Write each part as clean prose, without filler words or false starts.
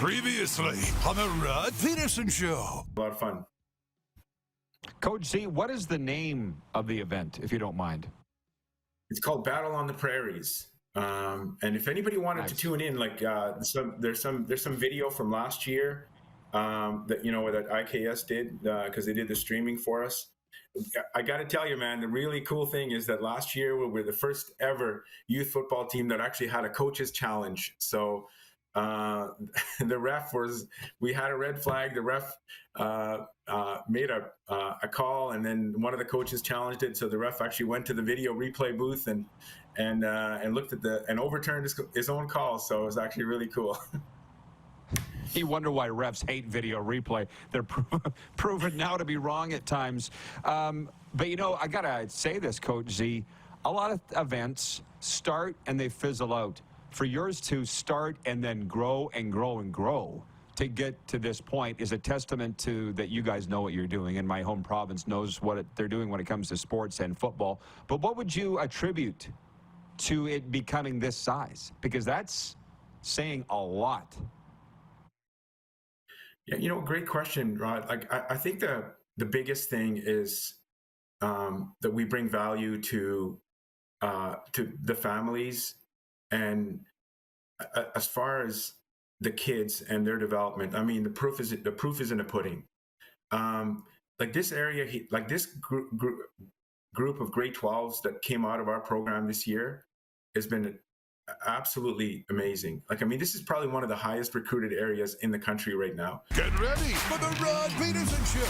Previously on the Rod Pedersen Show. A lot of fun. Coach Z, what is the name of the event, if you don't mind? It's called Battle on the Prairies. And if anybody wanted to tune in, like there's some video from last year that that IKS did because they did the streaming for us. I got to tell you, man, the really cool thing is that last year we were the first ever youth football team that actually had a coach's challenge. So the ref we had a red flag. The ref made a call, and then one of the coaches challenged it. So the ref actually went to the video replay booth and looked at and overturned his own call. So it was actually really cool. You wonder why refs hate video replay. They're proven now to be wrong at times. But, I got to say this, Coach Z. A lot of events start and they fizzle out. For yours to start and then grow and grow and grow to get to this point is a testament to that you guys know what you're doing, and my home province knows what they're doing when it comes to sports and football. But what would you attribute to it becoming this size? Because that's saying a lot. Yeah, great question, Rod. Like, I think the biggest thing is that we bring value to the families, and as far as the kids and their development, I mean, the proof is in the pudding. Like this area, this group of grade 12s that came out of our program this year has been absolutely amazing. Like, I mean, this is probably one of the highest recruited areas in the country right now. Get ready for the Rod Pedersen Show.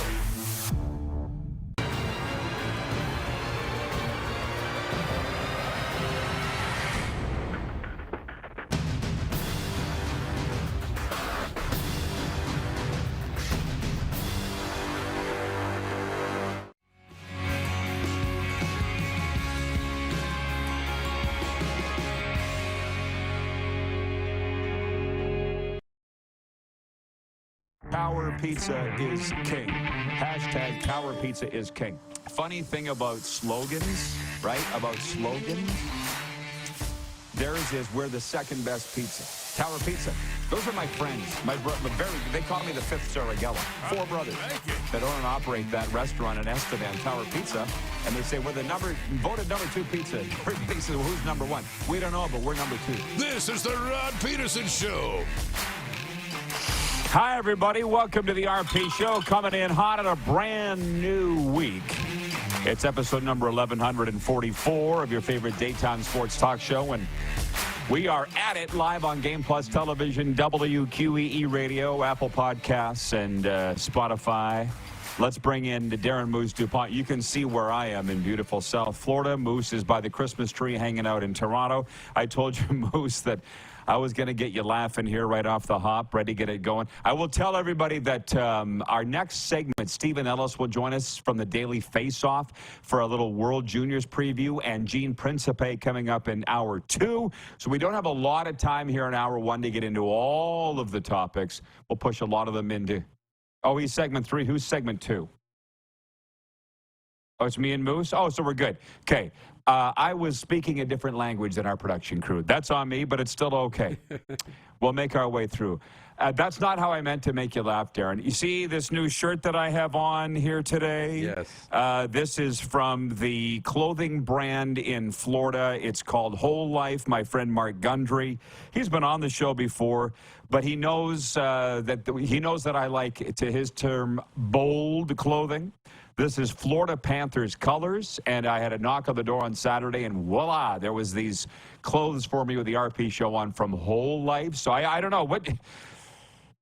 Power Pizza is king. Hashtag Power Pizza is king. Funny thing about slogans, right? About slogans. Theirs is, we're the second best pizza. Tower Pizza. Those are my friends. They call me the fifth Saragella. 4 brothers that own and operate that restaurant in Estevan, Tower Pizza. And they say, we're the voted number 2 pizza. Everybody says, well, who's number 1? We don't know, but we're number 2. This is the Rod Pedersen Show. Hi, everybody. Welcome to the RP Show, coming in hot on a brand new week. It's episode number 1144 of your favorite daytime sports talk show, and we are at it live on Game Plus Television, WQEE Radio, Apple Podcasts, and Spotify. Let's bring in Darren Moose DuPont. You can see where I am in beautiful South Florida. Moose is by the Christmas tree hanging out in Toronto. I told you, Moose, that I was going to get you laughing here right off the hop, ready to get it going. I will tell everybody that our next segment, Stephen Ellis will join us from the DailyFaceoff for a little World Juniors preview, and Gene Principe coming up in hour 2. So we don't have a lot of time here in hour 1 to get into all of the topics. We'll push a lot of them into... Oh, he's segment 3. Who's segment 2? Oh, it's me and Moose? Oh, so we're good. Okay. I was speaking a different language than our production crew. That's on me, but it's still okay. We'll make our way through. That's not how I meant to make you laugh, Darren. You see this new shirt that I have on here today? Yes. This is from the clothing brand in Florida. It's called Whole Life. My friend Mark Gundry. He's been on the show before, but he knows that I like, to his term, bold clothing. This is Florida Panthers colors, and I had a knock on the door on Saturday, and voila, there was these clothes for me with the RP show on from Whole Life. So I don't know. What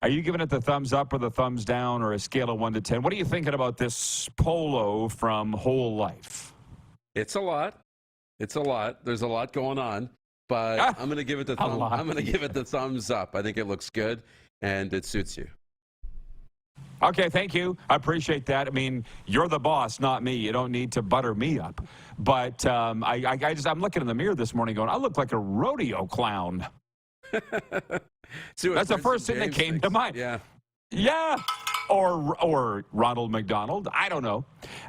are you giving it, the thumbs up or the thumbs down, or a scale of 1 to 10? What are you thinking about this polo from Whole Life? It's a lot. It's a lot. There's a lot going on, but I'm going to give it the I'm going to give it the thumbs up. I think it looks good and it suits you. Okay, thank you. I appreciate that. I mean, you're the boss, not me. You don't need to butter me up. But I'm looking in the mirror this morning going, I look like a rodeo clown. That's the first thing that came to mind. Yeah. Yeah. or Ronald McDonald. I don't know.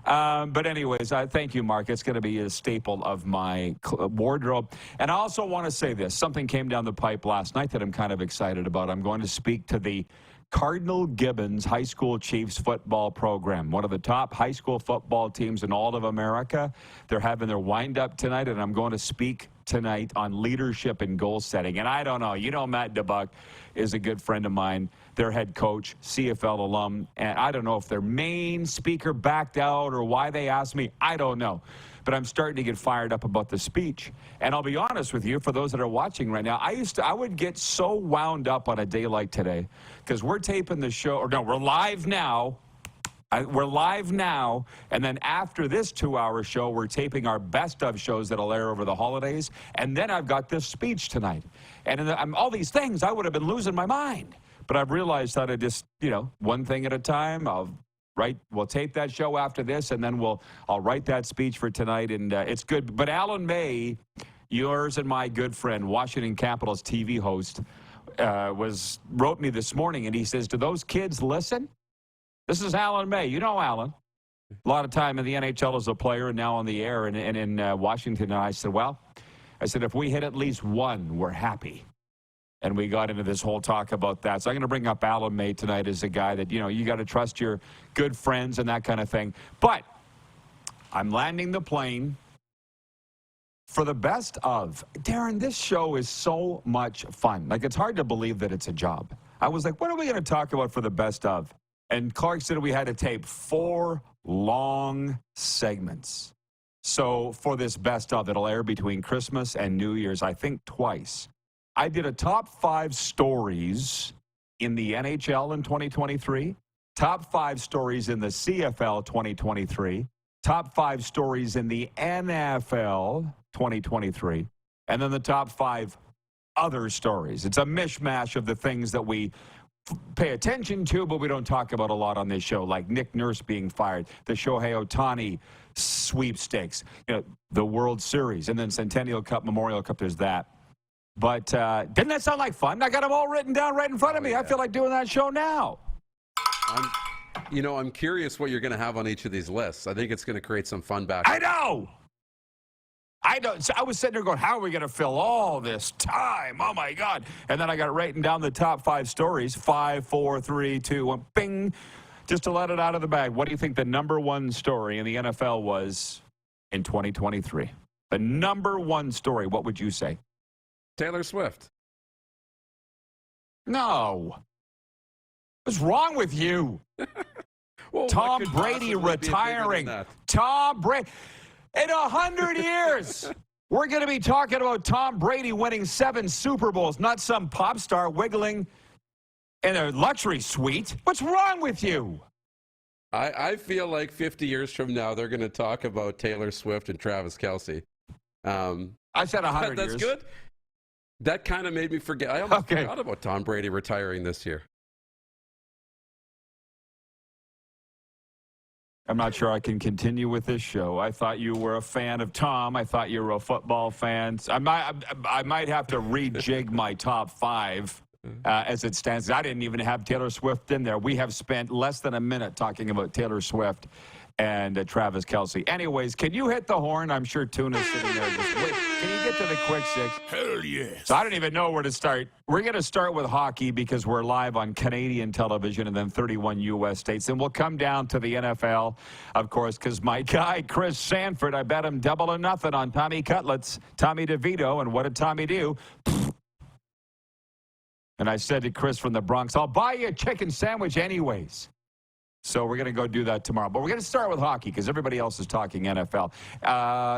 But anyways, thank you, Mark. It's going to be a staple of my wardrobe. And I also want to say this. Something came down the pipe last night that I'm kind of excited about. I'm going to speak to the Cardinal Gibbons High School Chiefs football program, one of the top high school football teams in all of America. They're having their wind-up tonight, and I'm going to speak tonight on leadership and goal setting. And I don't know. You know, Matt DeBuck is a good friend of mine, their head coach, CFL alum. And I don't know if their main speaker backed out or why they asked me. I don't know. But I'm starting to get fired up about the speech. And I'll be honest with you, for those that are watching right now, I would get so wound up on a day like today because we're taping the show, or no, we're live now. We're live now, and then after this 2-hour show, we're taping our best of shows that'll air over the holidays, and then I've got this speech tonight. And all these things, I would have been losing my mind. But I've realized that I just, one thing at a time, we'll tape that show after this, and then I'll write that speech for tonight, and it's good. But Alan May, yours and my good friend, Washington Capitals TV host, wrote me this morning, and he says, do those kids listen? This is Alan May. You know Alan. A lot of time in the NHL as a player and now on the air and in Washington. And I said, if we hit at least one, we're happy. And we got into this whole talk about that. So I'm going to bring up Alan May tonight as a guy that, you got to trust your good friends and that kind of thing. But I'm landing the plane for the best of. Darren, this show is so much fun. Like, it's hard to believe that it's a job. I was like, what are we going to talk about for the best of? And Clark said we had to tape 4 long segments. So for this best of, it'll air between Christmas and New Year's, I think twice. I did a top 5 stories in the NHL in 2023, top 5 stories in the CFL 2023, top 5 stories in the NFL 2023, and then the top 5 other stories. It's a mishmash of the things that we pay attention to, but we don't talk about a lot on this show, like Nick Nurse being fired, the Shohei Ohtani sweepstakes, the World Series, and then Centennial Cup, Memorial Cup, there's that. But didn't that sound like fun? I got them all written down right in front of me. Yeah. I feel like doing that show now. I'm curious what you're going to have on each of these lists. I think it's going to create some fun back. I know. So I was sitting there going, how are we going to fill all this time? Oh, my God. And then I got writing down the top 5 stories, 5, 4, 3, 2, 1, bing, just to let it out of the bag. What do you think the number 1 story in the NFL was in 2023? The number 1 story, what would you say? Taylor Swift. No. What's wrong with you? Well, Tom Brady retiring. Tom Brady. In 100 years, we're going to be talking about Tom Brady winning 7 Super Bowls, not some pop star wiggling in a luxury suite. What's wrong with you? I feel like 50 years from now, they're going to talk about Taylor Swift and Travis Kelce. I said 100 years. That's good. That kind of made me forget. I almost forgot about Tom Brady retiring this year. I'm not sure I can continue with this show. I thought you were a fan of Tom. I thought you were a football fan. I might have to rejig my top 5 as it stands. I didn't even have Taylor Swift in there. We have spent less than a minute talking about Taylor Swift and Travis Kelce. Anyways, can you hit the horn? I'm sure Tuna's sitting there just wait. Can you get to the quick 6? Hell yes. So I don't even know where to start. We're going to start with hockey because we're live on Canadian television and then 31 U.S. states. And we'll come down to the NFL, of course, because my guy, Chris Sanford, I bet him 2-0 on Tommy Cutlets, Tommy DeVito. And what did Tommy do? And I said to Chris from the Bronx, I'll buy you a chicken sandwich anyways. So we're going to go do that tomorrow. But we're going to start with hockey because everybody else is talking NFL.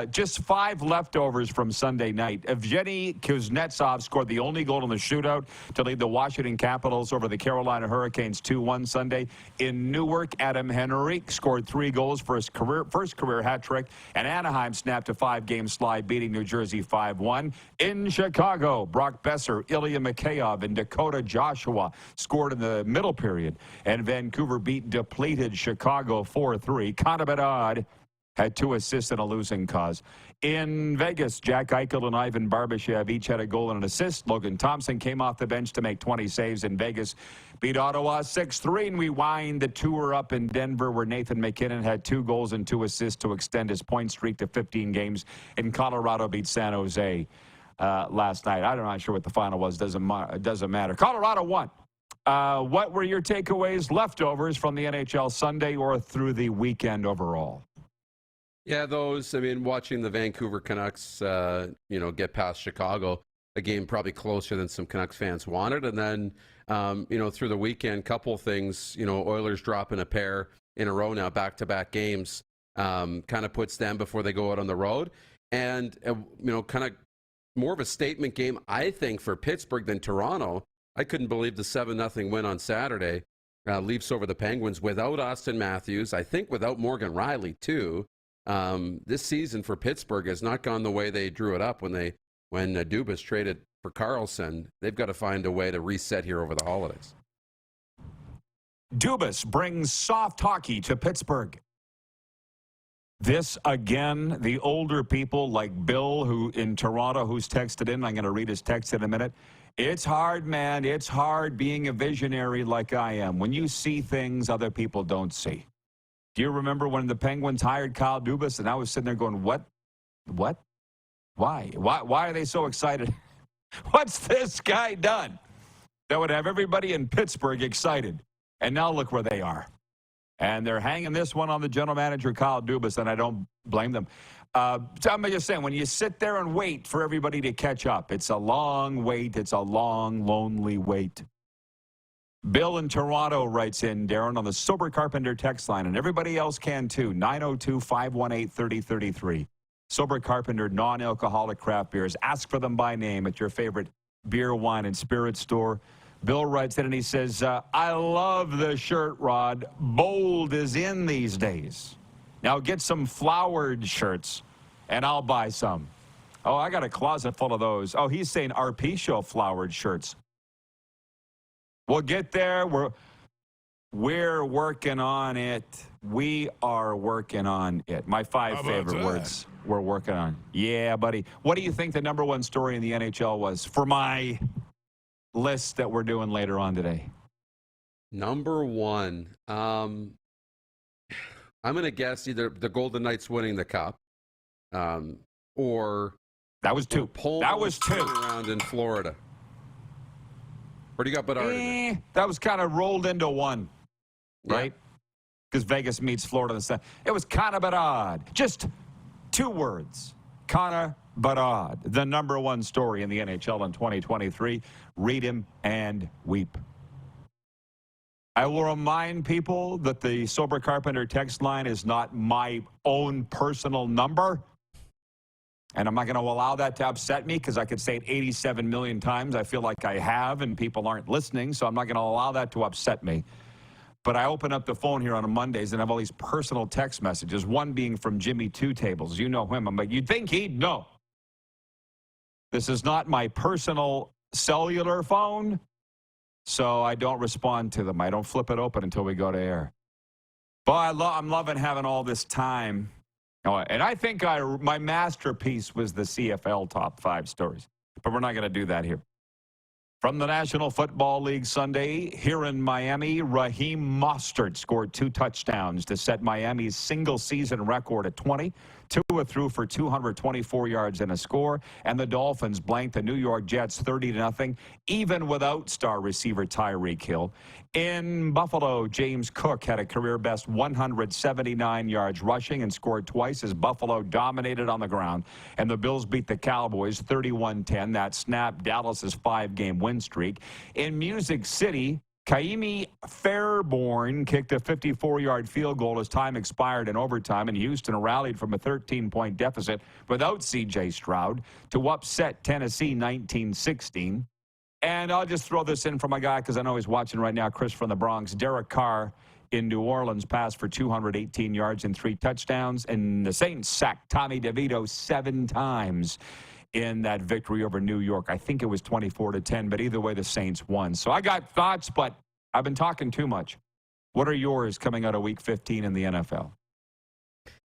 Just 5 leftovers from Sunday night. Evgeny Kuznetsov scored the only goal in the shootout to lead the Washington Capitals over the Carolina Hurricanes 2-1 Sunday. In Newark, Adam Henrique scored 3 goals for his first career hat trick. And Anaheim snapped a 5-game slide, beating New Jersey 5-1. In Chicago, Brock Besser, Ilya Mikheyev, and Dakota Joshua scored in the middle period. And Vancouver beat depleted Chicago 4-3. Connor Bedard had 2 assists in a losing cause. In Vegas, Jack Eichel and Ivan Barbashev each had a goal and an assist. Logan Thompson came off the bench to make 20 saves in Vegas. Beat Ottawa 6-3, and we wind the tour up in Denver, where Nathan McKinnon had 2 goals and 2 assists to extend his point streak to 15 games. In Colorado, beat San Jose last night. I'm not sure what the final was. Doesn't matter. Colorado won. What were your takeaways, leftovers from the NHL Sunday or through the weekend overall? Yeah, watching the Vancouver Canucks, get past Chicago, a game probably closer than some Canucks fans wanted. And then, through the weekend, couple things, Oilers dropping a pair in a row now, back-to-back games, kind of puts them before they go out on the road. And, kind of more of a statement game, I think, for Pittsburgh than Toronto. I couldn't believe the 7-0 win on Saturday. Leafs over the Penguins without Austin Matthews, I think without Morgan Riley, too. This season for Pittsburgh has not gone the way they drew it up when Dubas traded for Karlsson. They've got to find a way to reset here over the holidays. Dubas brings soft hockey to Pittsburgh. This, again, the older people like Bill, who in Toronto, who's texted in. I'm going to read his text in a minute. It's hard, man. It's hard being a visionary like I am when you see things other people don't see. Do you remember when the Penguins hired Kyle Dubas, and I was sitting there going, what? Why are they so excited? What's this guy done that would have everybody in Pittsburgh excited? And now look where they are. And they're hanging this one on the general manager, Kyle Dubas, and I don't blame them. So I'm just saying, when you sit there and wait for everybody to catch up, it's a long wait. It's a long, lonely wait. Bill in Toronto writes in, Darren, on the Sober Carpenter text line, and everybody else can too, 902-518-3033. Sober Carpenter non-alcoholic craft beers. Ask for them by name at your favorite beer, wine, and spirit store. Bill writes in and he says, I love the shirt, Rod. Bold is in these days. Now get some flowered shirts, and I'll buy some. Oh, I got a closet full of those. Oh, he's saying RP Show flowered shirts. We'll get there. We're working on it. We are working on it. My 5 favorite words we're working on. Yeah, buddy. What do you think the number 1 story in the NHL was for my list that we're doing later on today? Number 1. I'm going to guess either the Golden Knights winning the Cup or... That was 2. That was 2. Around in Florida. Where do you got Bedard? That was kind of rolled into 1, right? Because Vegas meets Florida. It was kind of Bedard. Just 2 words. Connor Bedard, the number 1 story in the NHL in 2023. Read him and weep. I will remind people that the Sober Carpenter text line is not my own personal number. And I'm not going to allow that to upset me because I could say it 87 million times. I feel like I have, and people aren't listening, so I'm not going to allow that to upset me. But I open up the phone here on Mondays and have all these personal text messages, one being from Jimmy Two Tables. You know him. I'm like, you'd think he'd know. This is not my personal cellular phone, so I don't respond to them. I don't flip it open until we go to air. But I'm loving having all this time. And I think my masterpiece was the CFL top 5 stories. But we're not going to do that here. From the National Football League Sunday, here in Miami, Raheem Mostert scored 2 touchdowns to set Miami's single-season record at 20. Tua threw for 224 yards and a score, and the Dolphins blanked the New York Jets 30-0, even without star receiver Tyreek Hill. In Buffalo, James Cook had a career-best 179 yards rushing and scored twice as Buffalo dominated on the ground, and the Bills beat the Cowboys 31-10. That snapped Dallas's 5-game win streak. In Music City, Kaimi Fairborn kicked a 54-yard field goal as time expired in overtime, and Houston rallied from a 13-point deficit without C.J. Stroud to upset Tennessee 19-16. And I'll just throw this in for my guy because I know he's watching right now, Chris from the Bronx. Derek Carr in New Orleans passed for 218 yards and 3 touchdowns, and the Saints sacked Tommy DeVito 7 times in that victory over New York. I think it was 24-10, but either way, the Saints won. So I got thoughts, but I've been talking too much. What are yours coming out of Week 15 in the NFL?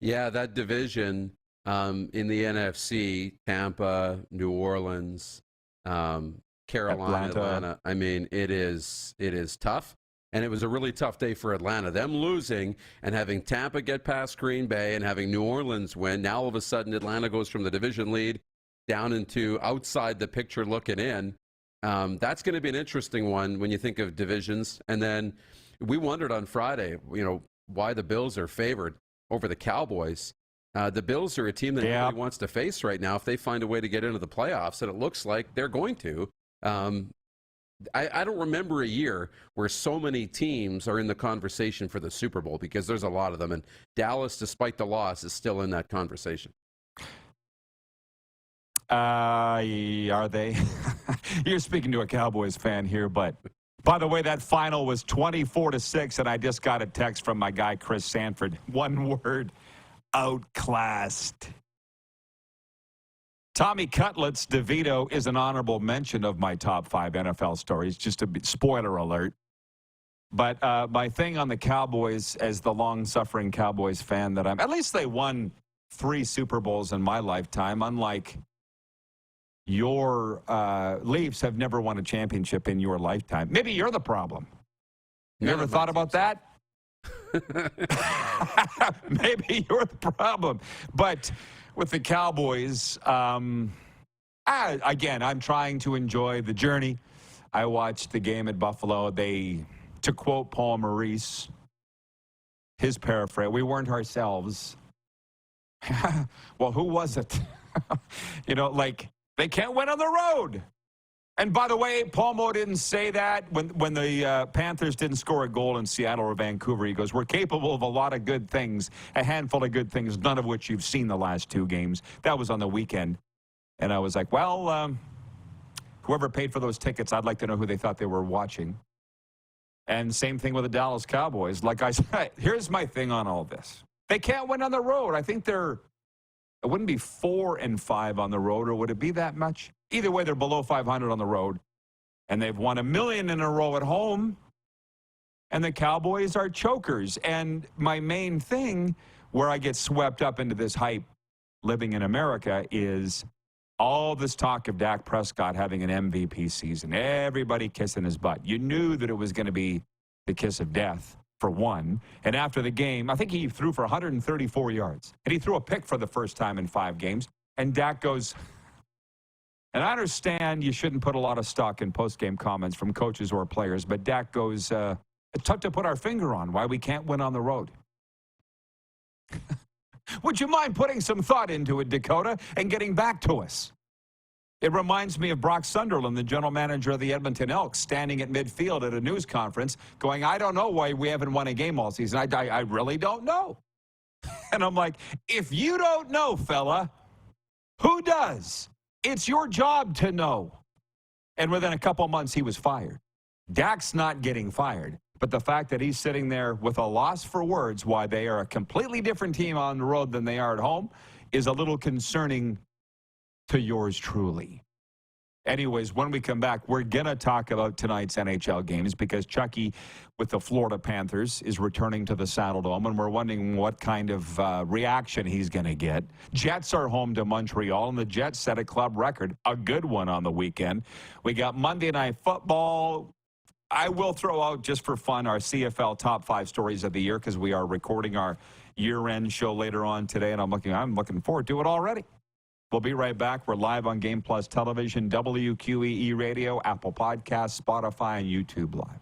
Yeah, that division in the NFC, Tampa, New Orleans, Carolina, Atlanta. I mean, it is tough. And it was a really tough day for Atlanta. Them losing and having Tampa get past Green Bay and having New Orleans win. Now all of a sudden Atlanta goes from the division lead down into outside the picture looking in. That's going to be an interesting one when you think of divisions. And then we wondered on Friday, why the Bills are favored over the Cowboys. The Bills are a team that nobody wants to face right now if they find a way to get into the playoffs, and it looks like they're going to. I don't remember a year where so many teams are in the conversation for the Super Bowl, because there's a lot of them, and Dallas, despite the loss, is still in that conversation. Are they? You're speaking to a Cowboys fan here, but by the way, that final was 24-6, and I just got a text from my guy Chris Sanford. One word: outclassed. Tommy Cutlets DeVito is an honorable mention of my top 5 NFL stories, just a spoiler alert. But my thing on the Cowboys, as the long-suffering Cowboys fan that I'm, at least they won 3 Super Bowls in my lifetime, unlike your Leafs have never won a championship in your lifetime. Maybe you're the problem. You ever thought about that? Maybe you're the problem. But with the Cowboys, again, I'm trying to enjoy the journey. I watched the game at Buffalo. To quote Paul Maurice, his paraphrase, we weren't ourselves. Well, who was it? They can't win on the road. And by the way, Paul Mo didn't say that when the Panthers didn't score a goal in Seattle or Vancouver. He goes, we're capable of a lot of good things, a handful of good things, none of which you've seen the last 2 games. That was on the weekend. And I was like, well, whoever paid for those tickets, I'd like to know who they thought they were watching. And same thing with the Dallas Cowboys. Like I said, here's my thing on all this. They can't win on the road. I think it wouldn't be 4-5 on the road, or would it be that much? Either way, they're below 500 on the road, and they've won $1 million in a row at home, and the Cowboys are chokers. And my main thing, where I get swept up into this hype living in America, is all this talk of Dak Prescott having an MVP season. Everybody kissing his butt. You knew that it was going to be the kiss of death, for one. And after the game, I think he threw for 134 yards. And he threw a pick for the first time in 5 games. And Dak goes, and I understand you shouldn't put a lot of stock in post-game comments from coaches or players, but Dak goes, it's tough to put our finger on why we can't win on the road. Would you mind putting some thought into it, Dakota, and getting back to us? It reminds me of Brock Sunderland, the general manager of the Edmonton Elks, standing at midfield at a news conference going, I don't know why we haven't won a game all season. I really don't know. And I'm like, if you don't know, fella, who does? It's your job to know. And within a couple months, he was fired. Dak's not getting fired. But the fact that he's sitting there with a loss for words why they are a completely different team on the road than they are at home is a little concerning to yours truly. Anyways, when we come back, we're going to talk about tonight's NHL games because Chucky with the Florida Panthers is returning to the Saddle Dome, and we're wondering what kind of reaction he's going to get. Jets are home to Montreal, and the Jets set a club record, a good one on the weekend. We got Monday Night Football. I will throw out, just for fun, our CFL top 5 stories of the year because we are recording our year-end show later on today, and I'm looking forward to it already. We'll be right back. We're live on Game Plus Television, WQEE Radio, Apple Podcasts, Spotify, and YouTube Live.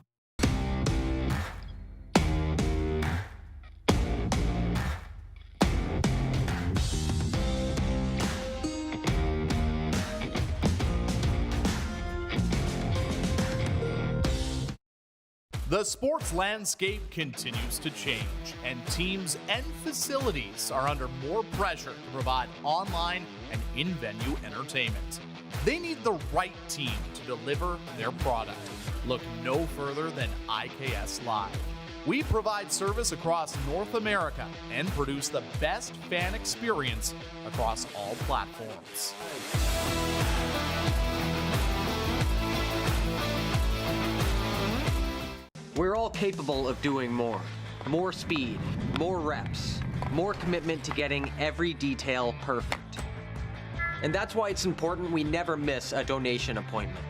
The sports landscape continues to change, and teams and facilities are under more pressure to provide online and in-venue entertainment. They need the right team to deliver their product. Look no further than IKS Live. We provide service across North America and produce the best fan experience across all platforms. We're all capable of doing more. More speed, more reps, more commitment to getting every detail perfect. And that's why it's important we never miss a donation appointment.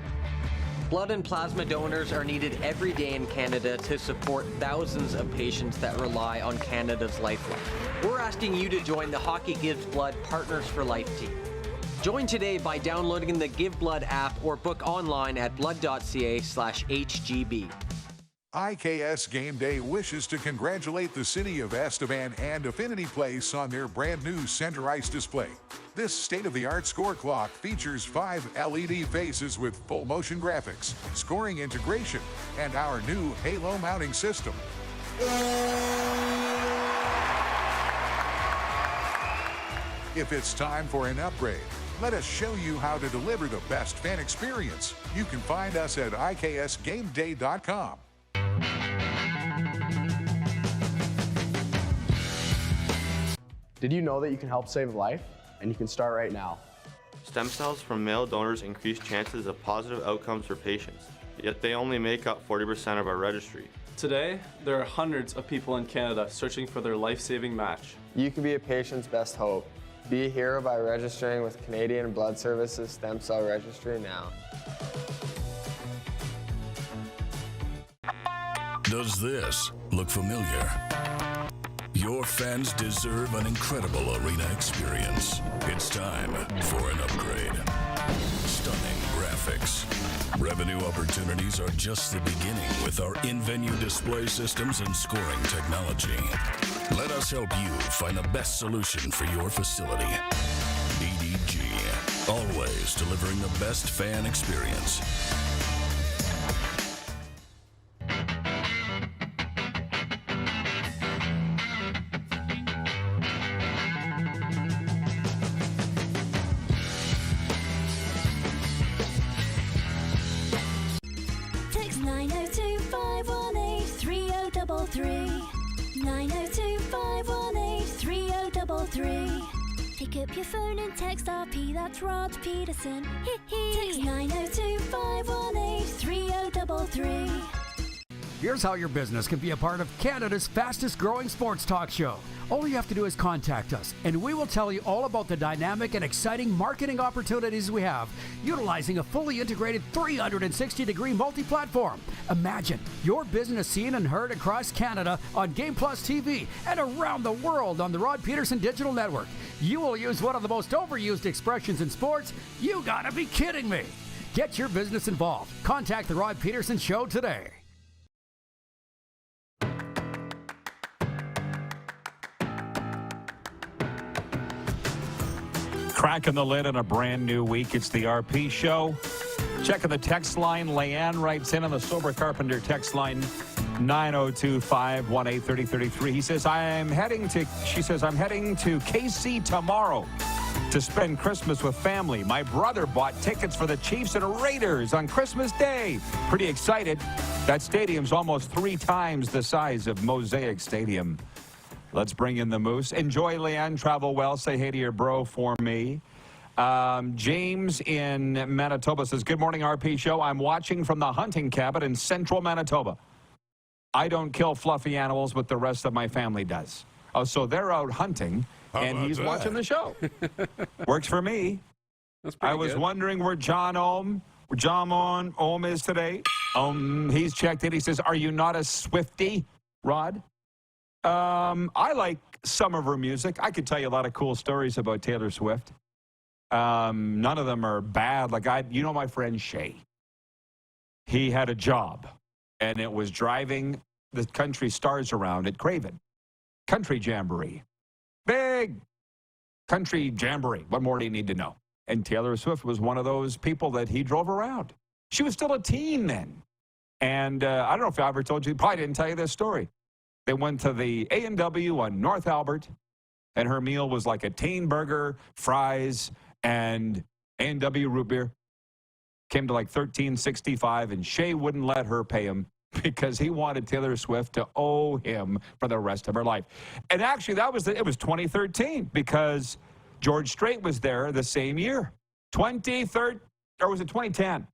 Blood and plasma donors are needed every day in Canada to support thousands of patients that rely on Canada's lifeline. We're asking you to join the Hockey Gives Blood Partners for Life team. Join today by downloading the Give Blood app or book online at blood.ca/HGB. IKS Game Day wishes to congratulate the city of Estevan and Affinity Place on their brand new center ice display. This state-of-the-art score clock features 5 LED faces with full motion graphics, scoring integration, and our new Halo mounting system. If it's time for an upgrade, let us show you how to deliver the best fan experience. You can find us at iksgameday.com. Did you know that you can help save a life? And you can start right now. Stem cells from male donors increase chances of positive outcomes for patients, yet they only make up 40% of our registry. Today, there are hundreds of people in Canada searching for their life-saving match. You can be a patient's best hope. Be a hero by registering with Canadian Blood Services Stem Cell Registry now. Does this look familiar? Your fans deserve an incredible arena experience. It's time for an upgrade. Stunning graphics. Revenue opportunities are just the beginning with our in-venue display systems and scoring technology. Let us help you find the best solution for your facility. EDG, always delivering the best fan experience. Text 902-518-3033. 902-518-3033. Pick up your phone and text RP, that's Rod Pedersen. Text 902-518-3033. Here's how your business can be a part of Canada's fastest growing sports talk show. All you have to do is contact us, and we will tell you all about the dynamic and exciting marketing opportunities we have, utilizing a fully integrated 360-degree multi-platform. Imagine your business seen and heard across Canada on Game Plus TV and around the world on the Rod Pedersen Digital Network. You will use one of the most overused expressions in sports. You gotta be kidding me. Get your business involved. Contact the Rod Pedersen Show today. Cracking the lid on a brand new week. It's the RP Show. Checking the text line. Leanne writes in on the Sober Carpenter text line 902-518-3033. She says, I'm heading to KC tomorrow to spend Christmas with family. My brother bought tickets for the Chiefs and Raiders on Christmas Day. Pretty excited. That stadium's almost 3 times the size of Mosaic Stadium. Let's bring in the Moose. Enjoy, Leanne. Travel well. Say hey to your bro for me. James in Manitoba says, good morning, RP Show. I'm watching from the hunting cabin in central Manitoba. I don't kill fluffy animals, but the rest of my family does. Oh, so they're out hunting, and he's watching the show. Works for me. I was wondering where John Ohm is today. He's checked in. He says, are you not a Swiftie, Rod? I like some of her music. I could tell you a lot of cool stories about Taylor Swift. None of them are bad. Like you know my friend Shay. He had a job, and it was driving the country stars around at Craven. Country Jamboree. Big country jamboree. What more do you need to know? And Taylor Swift was one of those people that he drove around. She was still a teen then. And I don't know if I ever told you, probably didn't tell you this story. They went to the A&W on North Albert, and her meal was like a teen burger, fries, and A&W root beer. Came to like $13.65, and Shay wouldn't let her pay him because he wanted Taylor Swift to owe him for the rest of her life. And actually, it was 2013 because George Strait was there the same year. 2013, or was it 2010?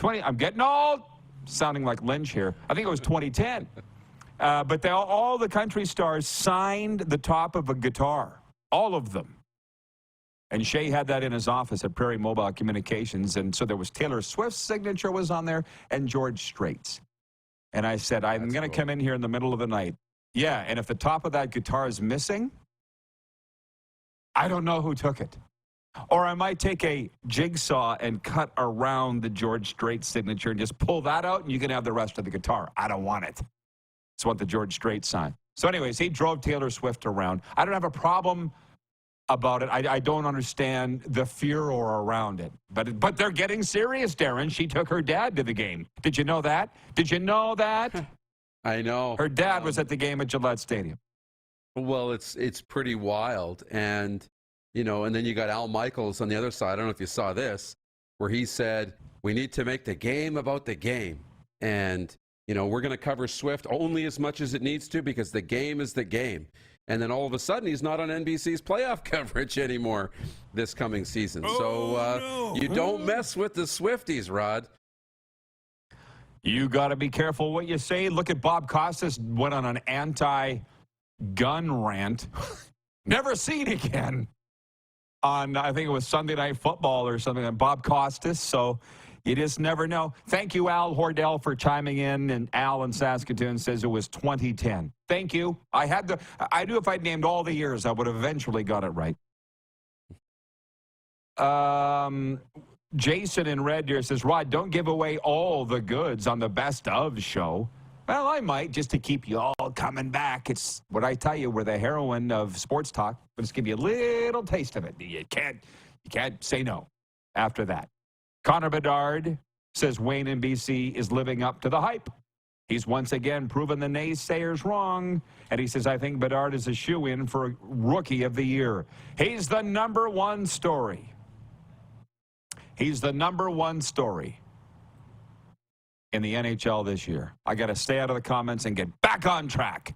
I'm getting old, sounding like Lynch here. I think it was 2010. But all the country stars signed the top of a guitar. All of them. And Shea had that in his office at Prairie Mobile Communications. And so there was Taylor Swift's signature was on there and George Strait's. And I said, I'm going to come in here in the middle of the night. Yeah, and if the top of that guitar is missing, I don't know who took it. Or I might take a jigsaw and cut around the George Strait signature and just pull that out, and you can have the rest of the guitar. I don't want it. It's what the George Strait signed. So anyways, he drove Taylor Swift around. I don't have a problem about it. I don't understand the furor around it. But they're getting serious, Darren. She took her dad to the game. Did you know that? Did you know that? I know. Her dad was at the game at Gillette Stadium. Well, it's pretty wild. And, you know, and then you got Al Michaels on the other side. I don't know if you saw this, where he said, we need to make the game about the game. And, you know, we're going to cover Swift only as much as it needs to because the game is the game. And then all of a sudden, he's not on NBC's playoff coverage anymore this coming season. You don't mess with the Swifties, Rod. You got to be careful what you say. Look at Bob Costas went on an anti-gun rant. Never seen again on, I think it was Sunday Night Football or something, on Bob Costas. So you just never know. Thank you, Al Hordell, for chiming in. And Al in Saskatoon says it was 2010. Thank you. I knew if I'd named all the years, I would have eventually got it right. Jason in Red Deer says, Rod, don't give away all the goods on the Best Of show. Well, I might, just to keep you all coming back. It's what I tell you, we're the heroine of sports talk. Let's give you a little taste of it. You can't say no after that. Connor Bedard says Wayne in BC is living up to the hype. He's once again proven the naysayers wrong. And he says, I think Bedard is a shoo-in for Rookie of the Year. He's the number one story. He's the number one story in the NHL this year. I got to stay out of the comments and get back on track.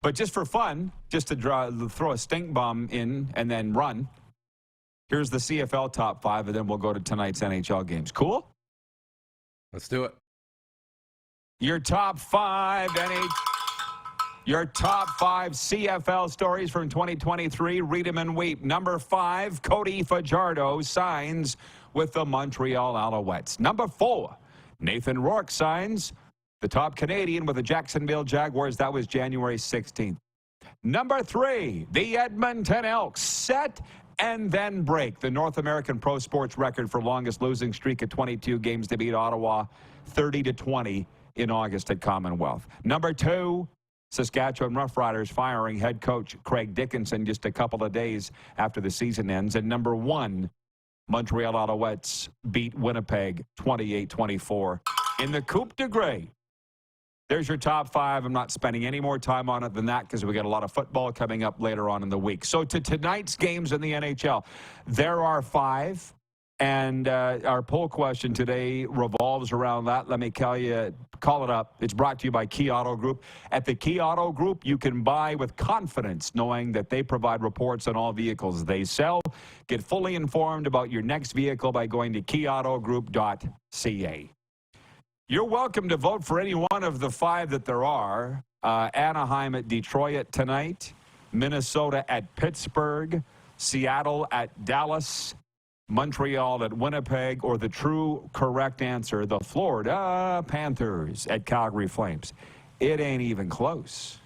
But just for fun, just to throw a stink bomb in and then run, here's the CFL top 5, and then we'll go to tonight's NHL games. Cool? Let's do it. Your top 5 CFL stories from 2023. Read them and weep. Number 5, Cody Fajardo signs with the Montreal Alouettes. Number 4, Nathan Rourke signs the top Canadian with the Jacksonville Jaguars. That was January 16th. Number 3, the Edmonton Elks set and then break the North American Pro Sports record for longest losing streak at 22 games to beat Ottawa 30-20 in August at Commonwealth. Number 2, Saskatchewan Roughriders firing head coach Craig Dickinson just a couple of days after the season ends. And number 1, Montreal Alouettes beat Winnipeg 28-24 in the Coupe de Grey. There's your top 5. I'm not spending any more time on it than that because we got a lot of football coming up later on in the week. So to tonight's games in the NHL, there are 5. And our poll question today revolves around that. Let me call it up. It's brought to you by Key Auto Group. At the Key Auto Group, you can buy with confidence, knowing that they provide reports on all vehicles they sell. Get fully informed about your next vehicle by going to keyautogroup.ca. You're welcome to vote for any one of the 5 that there are. Anaheim at Detroit tonight, Minnesota at Pittsburgh, Seattle at Dallas, Montreal at Winnipeg, or the true correct answer, the Florida Panthers at Calgary Flames. It ain't even close.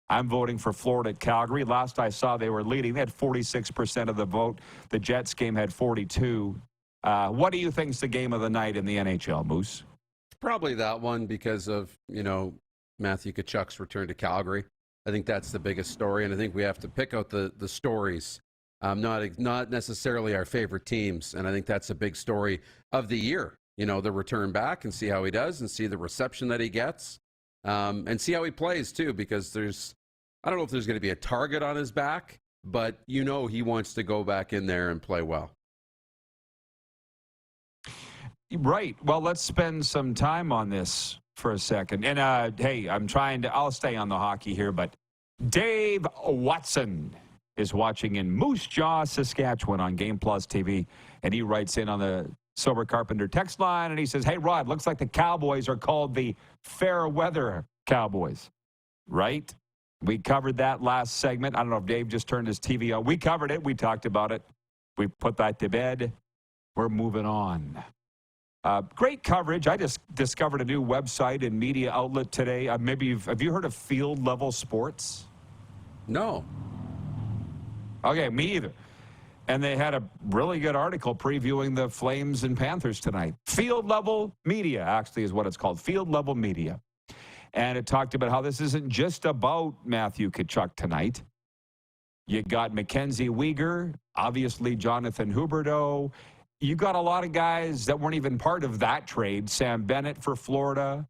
I'm voting for Florida at Calgary. Last I saw, they were leading. They had 46% of the vote. The Jets game had 42. What do you think's the game of the night in the NHL, Moose? Probably that one because of, Matthew Tkachuk's return to Calgary. I think that's the biggest story, and I think we have to pick out the stories. Not necessarily our favorite teams, and I think that's a big story of the year. The return back and see how he does and see the reception that he gets, and see how he plays too, because I don't know if there's going to be a target on his back, but he wants to go back in there and play well. Right. Well, let's spend some time on this for a second. And hey, I'll stay on the hockey here, but Dave Watson is watching in Moose Jaw, Saskatchewan on Game Plus TV. And he writes in on the Sober Carpenter text line, and he says, hey, Rod, looks like the Cowboys are called the fair weather Cowboys. right? We covered that last segment. I don't know if Dave just turned his TV on. We covered it. We talked about it. We put that to bed. We're moving on. Great coverage. I just discovered a new website and media outlet today. Have you heard of Field Level Sports? No. Okay, me either. And they had a really good article previewing the Flames and Panthers tonight. Field Level Media, actually, is what it's called. Field Level Media. And it talked about how this isn't just about Matthew Tkachuk tonight. You got Mackenzie Weegar, obviously Jonathan Huberdeau. You got a lot of guys that weren't even part of that trade. Sam Bennett for Florida.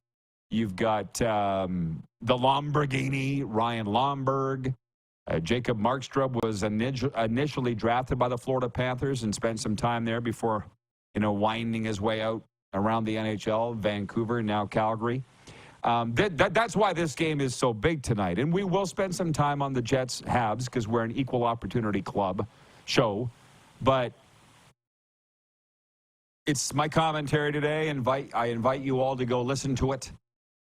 You've got the Lamborghini, Ryan Lomberg. Jacob Markstrom was initially drafted by the Florida Panthers and spent some time there before, winding his way out around the NHL, Vancouver, now Calgary. That's why this game is so big tonight. And we will spend some time on the Jets-Habs because we're an equal opportunity club show. But it's my commentary today. I invite you all to go listen to it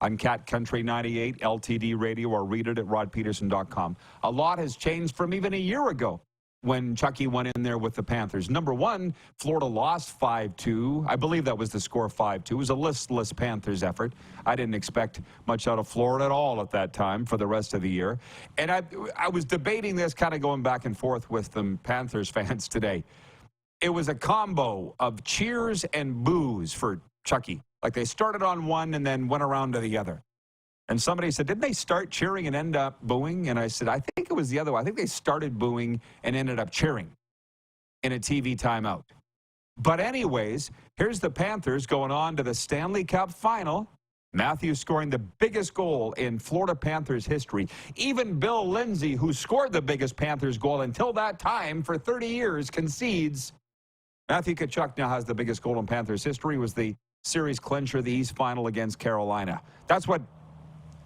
on Cat Country 98, LTD Radio, or read it at rodpeterson.com. A lot has changed from even a year ago when Chucky went in there with the Panthers. Number one, Florida lost 5-2. I believe that was the score, 5-2. It was a listless Panthers effort. I didn't expect much out of Florida at all at that time for the rest of the year. And I was debating this, kind of going back and forth with the Panthers fans today. It was a combo of cheers and boos for Chucky. Like they started on one and then went around to the other. And somebody said, didn't they start cheering and end up booing? And I said, I think it was the other way. I think they started booing and ended up cheering in a TV timeout. But anyways, here's the Panthers going on to the Stanley Cup final. Matthew scoring the biggest goal in Florida Panthers history. Even Bill Lindsay, who scored the biggest Panthers goal until that time for 30 years, concedes. Matthew Tkachuk now has the biggest goal in Panthers history. It was the series clincher, the East Final against Carolina. That's what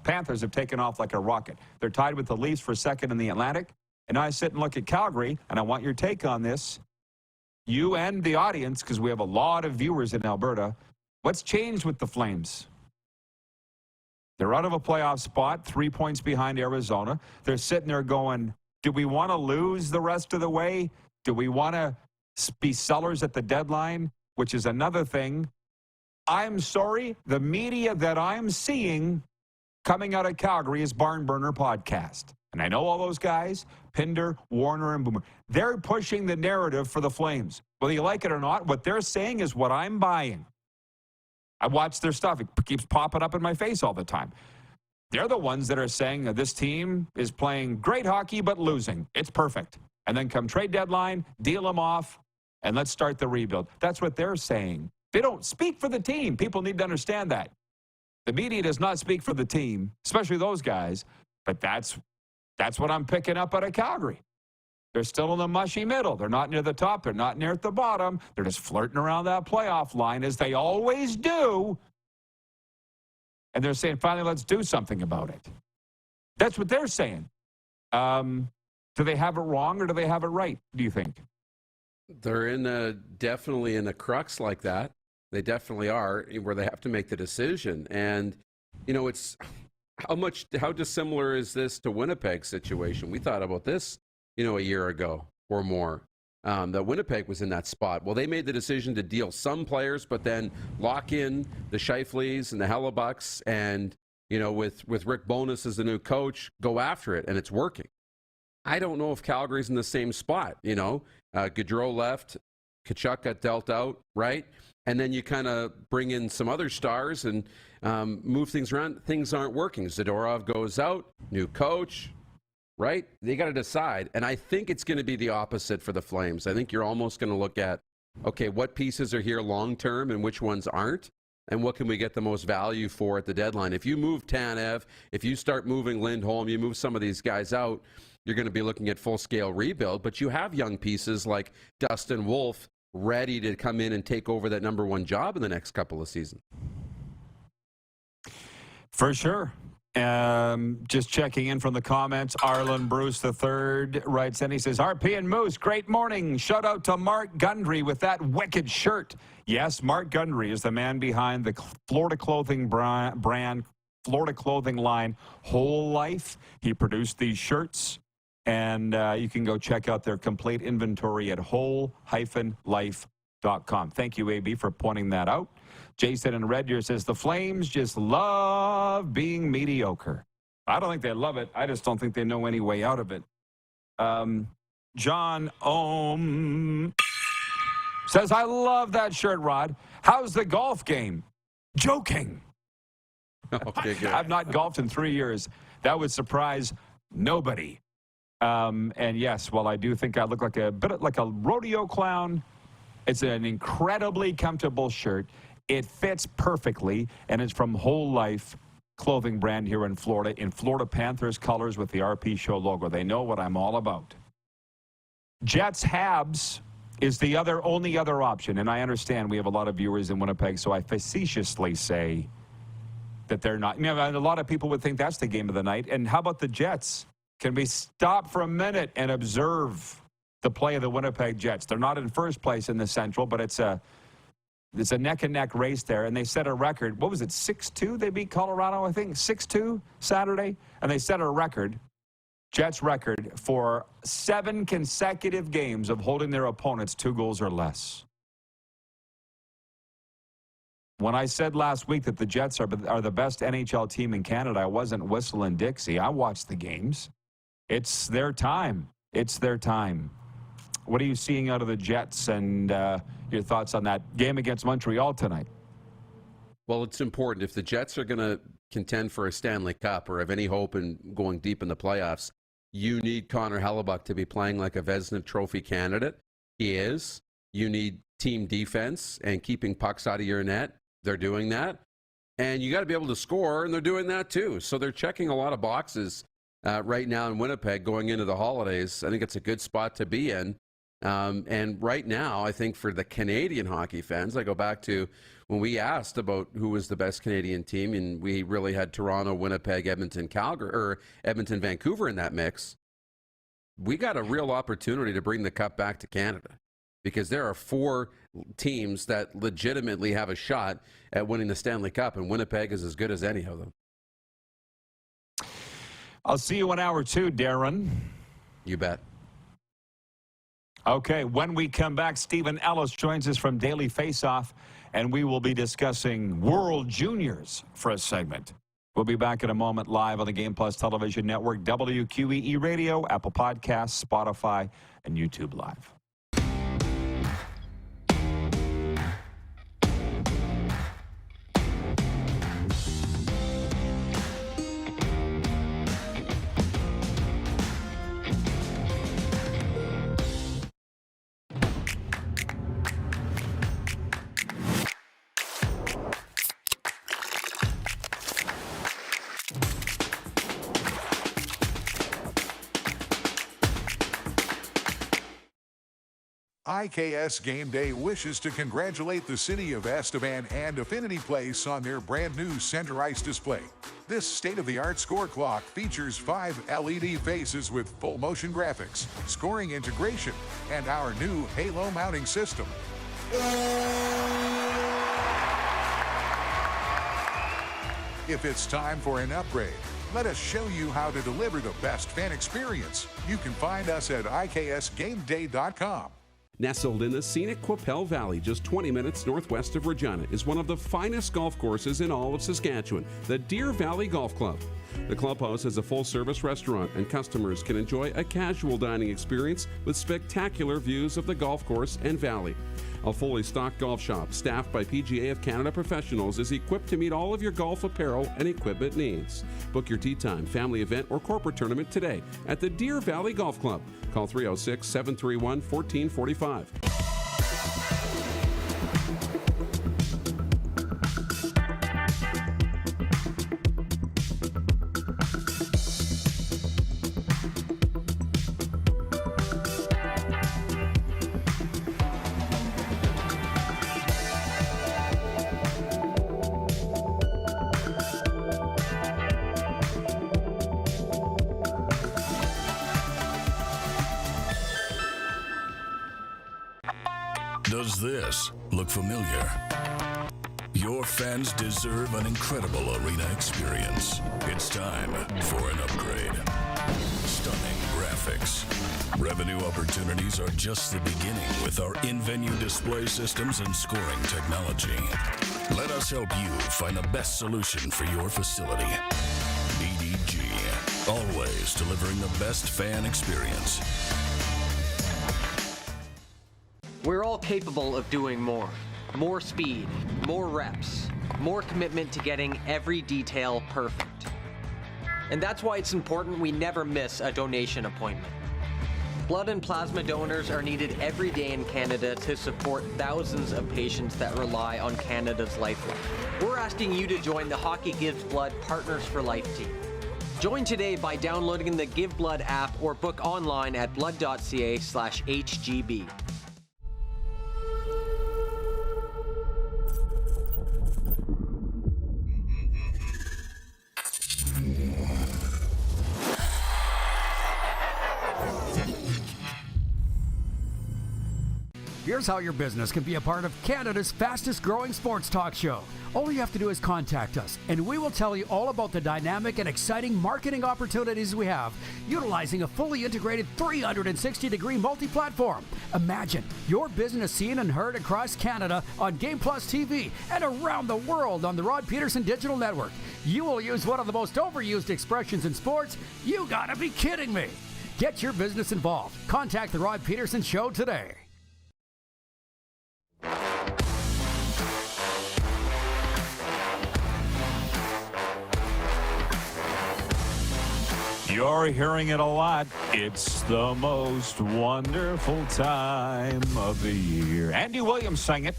Panthers have taken off like a rocket. They're tied with the Leafs for second in the Atlantic. And I sit and look at Calgary, and I want your take on this. You and the audience, because we have a lot of viewers in Alberta. What's changed with the Flames? They're out of a playoff spot, 3 points behind Arizona. They're sitting there going, do we want to lose the rest of the way? Do we want to be sellers at the deadline? Which is another thing. I'm sorry, the media that I'm seeing coming out of Calgary is Barn Burner Podcast. And I know all those guys, Pinder, Warner, and Boomer. They're pushing the narrative for the Flames. Whether you like it or not, what they're saying is what I'm buying. I watch their stuff. It keeps popping up in my face all the time. They're the ones that are saying that this team is playing great hockey but losing. It's perfect. And then come trade deadline, deal them off, and let's start the rebuild. That's what they're saying. They don't speak for the team. People need to understand that. The media does not speak for the team, especially those guys, but that's what I'm picking up out of Calgary. They're still in the mushy middle. They're not near the top. They're not near at the bottom. They're just flirting around that playoff line, as they always do. And they're saying, finally, let's do something about it. That's what they're saying. Do they have it wrong or do they have it right, do you think? They're definitely in a crux like that. They definitely are, where they have to make the decision. And, it's how dissimilar is this to Winnipeg's situation? We thought about this, a year ago or more. That Winnipeg was in that spot. Well, they made the decision to deal some players, but then lock in the Scheifele's and the Hellebucks and, with Rick Bowness as the new coach, go after it, and it's working. I don't know if Calgary's in the same spot, Gaudreau left, Tkachuk got dealt out, right? And then you kind of bring in some other stars and move things around. Things aren't working. Zadorov goes out, new coach, right? They got to decide. And I think it's going to be the opposite for the Flames. I think you're almost going to look at, okay, what pieces are here long-term and which ones aren't? And what can we get the most value for at the deadline? If you move Tanev, if you start moving Lindholm, you move some of these guys out, you're going to be looking at full-scale rebuild. But you have young pieces like Dustin Wolf ready to come in and take over that number one job in the next couple of seasons. For sure. Just checking in from the comments. Arlen Bruce III writes in. He says, RP and Moose, great morning. Shout out to Mark Gundry with that wicked shirt. Yes, Mark Gundry is the man behind the Florida clothing brand Florida clothing line, Whole Life. He produced these shirts, and you can go check out their complete inventory at whole-life.com. Thank you, AB, for pointing that out. Jason in Red Deer says, the Flames just love being mediocre. I don't think they love it. I just don't think they know any way out of it. John Ohm says, I love that shirt, Rod. How's the golf game? Joking. Okay, good. I've not golfed in 3 years. That would surprise nobody. And yes, while I do think I look like a bit like a rodeo clown, it's an incredibly comfortable shirt. It fits perfectly, and it's from Whole Life clothing brand here in Florida Panthers colors with the RP Show logo. They know what I'm all about. Jets Habs is the only other option, and I understand we have a lot of viewers in Winnipeg, so I facetiously say that they're not. You know, a lot of people would think that's the game of the night. And how about the Jets? Can we stop for a minute and observe the play of the Winnipeg Jets? They're not in first place in the Central, but it's a neck-and-neck race there, and they set a record. What was it, 6-2? They beat Colorado, I think, 6-2 Saturday, and they set a record, Jets record, for 7 consecutive games of holding their opponents 2 goals or less. When I said last week that the Jets are the best NHL team in Canada, I wasn't whistling Dixie. I watched the games. It's their time. It's their time. What are you seeing out of the Jets, and your thoughts on that game against Montreal tonight? Well, it's important. If the Jets are going to contend for a Stanley Cup or have any hope in going deep in the playoffs, you need Connor Hellebuyck to be playing like a Vezina Trophy candidate. He is. You need team defense and keeping pucks out of your net. They're doing that. And you got to be able to score, and they're doing that too. So they're checking a lot of boxes right now in Winnipeg going into the holidays. I think it's a good spot to be in. And right now, I think for the Canadian hockey fans, I go back to when we asked about who was the best Canadian team, and we really had Toronto, Winnipeg, Edmonton, Calgary, or Edmonton, Vancouver in that mix. We got a real opportunity to bring the cup back to Canada, because there are 4 teams that legitimately have a shot at winning the Stanley Cup, and Winnipeg is as good as any of them. I'll see you in hour 2, Darren. You bet. Okay, when we come back, Stephen Ellis joins us from Daily Faceoff, and we will be discussing World Juniors for a segment. We'll be back in a moment live on the Game Plus Television Network, WQEE Radio, Apple Podcasts, Spotify, and YouTube Live. IKS Game Day wishes to congratulate the city of Estevan and Affinity Place on their brand new center ice display. This state-of-the-art score clock features 5 LED faces with full motion graphics, scoring integration, and our new Halo mounting system. If it's time for an upgrade, let us show you how to deliver the best fan experience. You can find us at IKSGameDay.com. Nestled in the scenic Qu'Appelle Valley, just 20 minutes northwest of Regina, is one of the finest golf courses in all of Saskatchewan, the Deer Valley Golf Club. The clubhouse has a full-service restaurant, and customers can enjoy a casual dining experience with spectacular views of the golf course and valley. A fully stocked golf shop, staffed by PGA of Canada professionals, is equipped to meet all of your golf apparel and equipment needs. Book your tee time, family event, or corporate today at the Deer Valley Golf Club. Call 306-731-1445. Does this look familiar? Your fans deserve an incredible arena experience. It's time for an upgrade. Stunning graphics. Revenue opportunities are just the beginning with our in-venue display systems and scoring technology. Let us help you find the best solution for your facility. EDG, always delivering the best fan experience. We're all capable of doing more. More speed, more reps, more commitment to getting every detail perfect. And that's why it's important we never miss a donation appointment. Blood and plasma donors are needed every day in Canada to support thousands of patients that rely on Canada's lifeline. We're asking you to join the Hockey Gives Blood Partners for Life team. Join today by downloading the Give Blood app or book online at blood.ca/HGB. Here's how your business can be a part of Canada's fastest growing sports talk show. All you have to do is contact us, and we will tell you all about the dynamic and exciting marketing opportunities we have, utilizing a fully integrated 360-degree multi-platform. Imagine your business seen and heard across Canada on Game Plus TV and around the world on the Rod Pedersen Digital Network. You will use one of the most overused expressions in sports. You gotta be kidding me. Get your business involved. Contact the Rod Pedersen Show today. You're hearing it a lot. It's the most wonderful time of the year. Andy Williams sang it.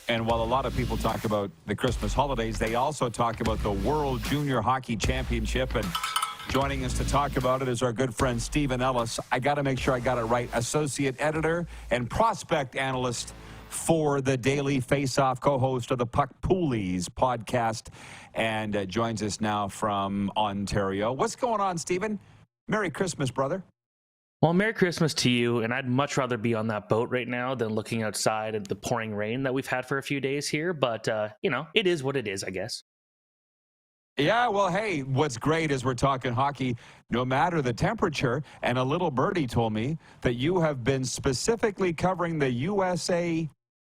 And while a lot of people talk about the Christmas holidays, they also talk about the World Junior Hockey Championship. And joining us to talk about it is our good friend Stephen Ellis. I got to make sure I got it right. Associate editor and prospect analyst for the Daily Faceoff, co-host of the Puck Poolies podcast, and joins us now from Ontario. What's going on, Stephen? Merry Christmas, brother. Well, Merry Christmas to you, and I'd much rather be on that boat right now than looking outside at the pouring rain that we've had for a few days here, but, it is what it is, I guess. Yeah, well, hey, what's great is we're talking hockey no matter the temperature, and a little birdie told me that you have been specifically covering the USA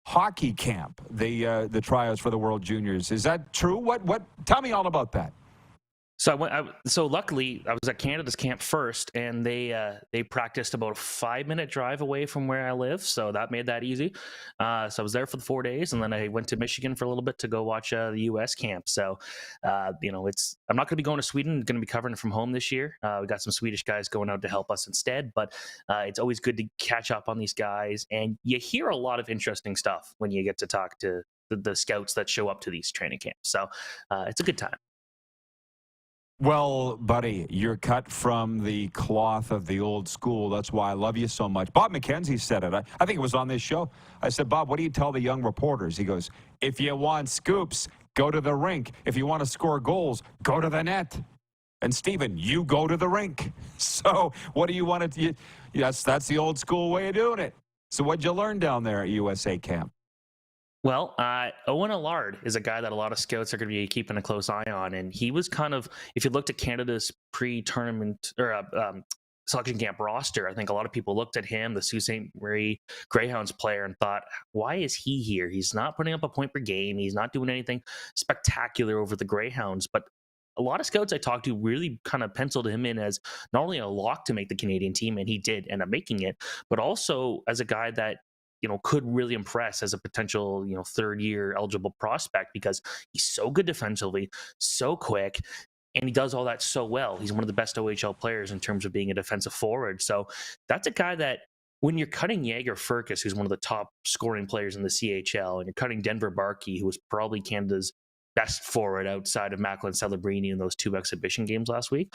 hockey camp, the tryouts for the World Juniors. Is that true? What? Tell me all about that. So luckily, I was at Canada's camp first, and they practiced about a 5-minute drive away from where I live, so that made that easy. So I was there for the 4 days, and then I went to Michigan for a little bit to go watch the U.S. camp. So, I'm not going to be going to Sweden. I'm going to be covering it from home this year. We got some Swedish guys going out to help us instead, but it's always good to catch up on these guys, and you hear a lot of interesting stuff when you get to talk to the scouts that show up to these training camps. So it's a good time. Well, buddy, you're cut from the cloth of the old school. That's why I love you so much. Bob McKenzie said it. I think it was on this show. I said, Bob, what do you tell the young reporters? He goes, if you want scoops, go to the rink. If you want to score goals, go to the net. And Stephen, you go to the rink. So what do you want to? Yes, that's the old school way of doing it. So what'd you learn down there at USA camp? Well, Owen Allard is a guy that a lot of scouts are going to be keeping a close eye on. And he was kind of, if you looked at Canada's pre-tournament or selection camp roster, I think a lot of people looked at him, the Sault Ste. Marie Greyhounds player, and thought, why is he here? He's not putting up a point per game. He's not doing anything spectacular over the Greyhounds. But a lot of scouts I talked to really kind of penciled him in as not only a lock to make the Canadian team, and he did end up making it, but also as a guy that could really impress as a potential, third-year eligible prospect because he's so good defensively, so quick, and he does all that so well. He's one of the best OHL players in terms of being a defensive forward. So that's a guy that when you're cutting Jaeger Furcus, who's one of the top scoring players in the CHL, and you're cutting Denver Barkey, who was probably Canada's best forward outside of Macklin Celebrini in those 2 exhibition games last week,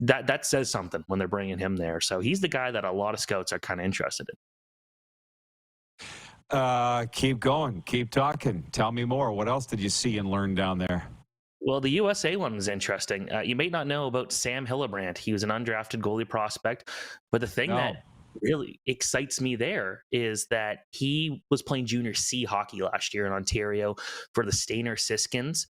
that says something when they're bringing him there. So he's the guy that a lot of scouts are kind of interested in. Keep going. Keep talking. Tell me more. What else did you see and learn down there? Well, the USA one was interesting. You may not know about Sam Hillebrand. He was an undrafted goalie prospect. But the thing that really excites me there is that he was playing junior C hockey last year in Ontario for the Stainer Siskins.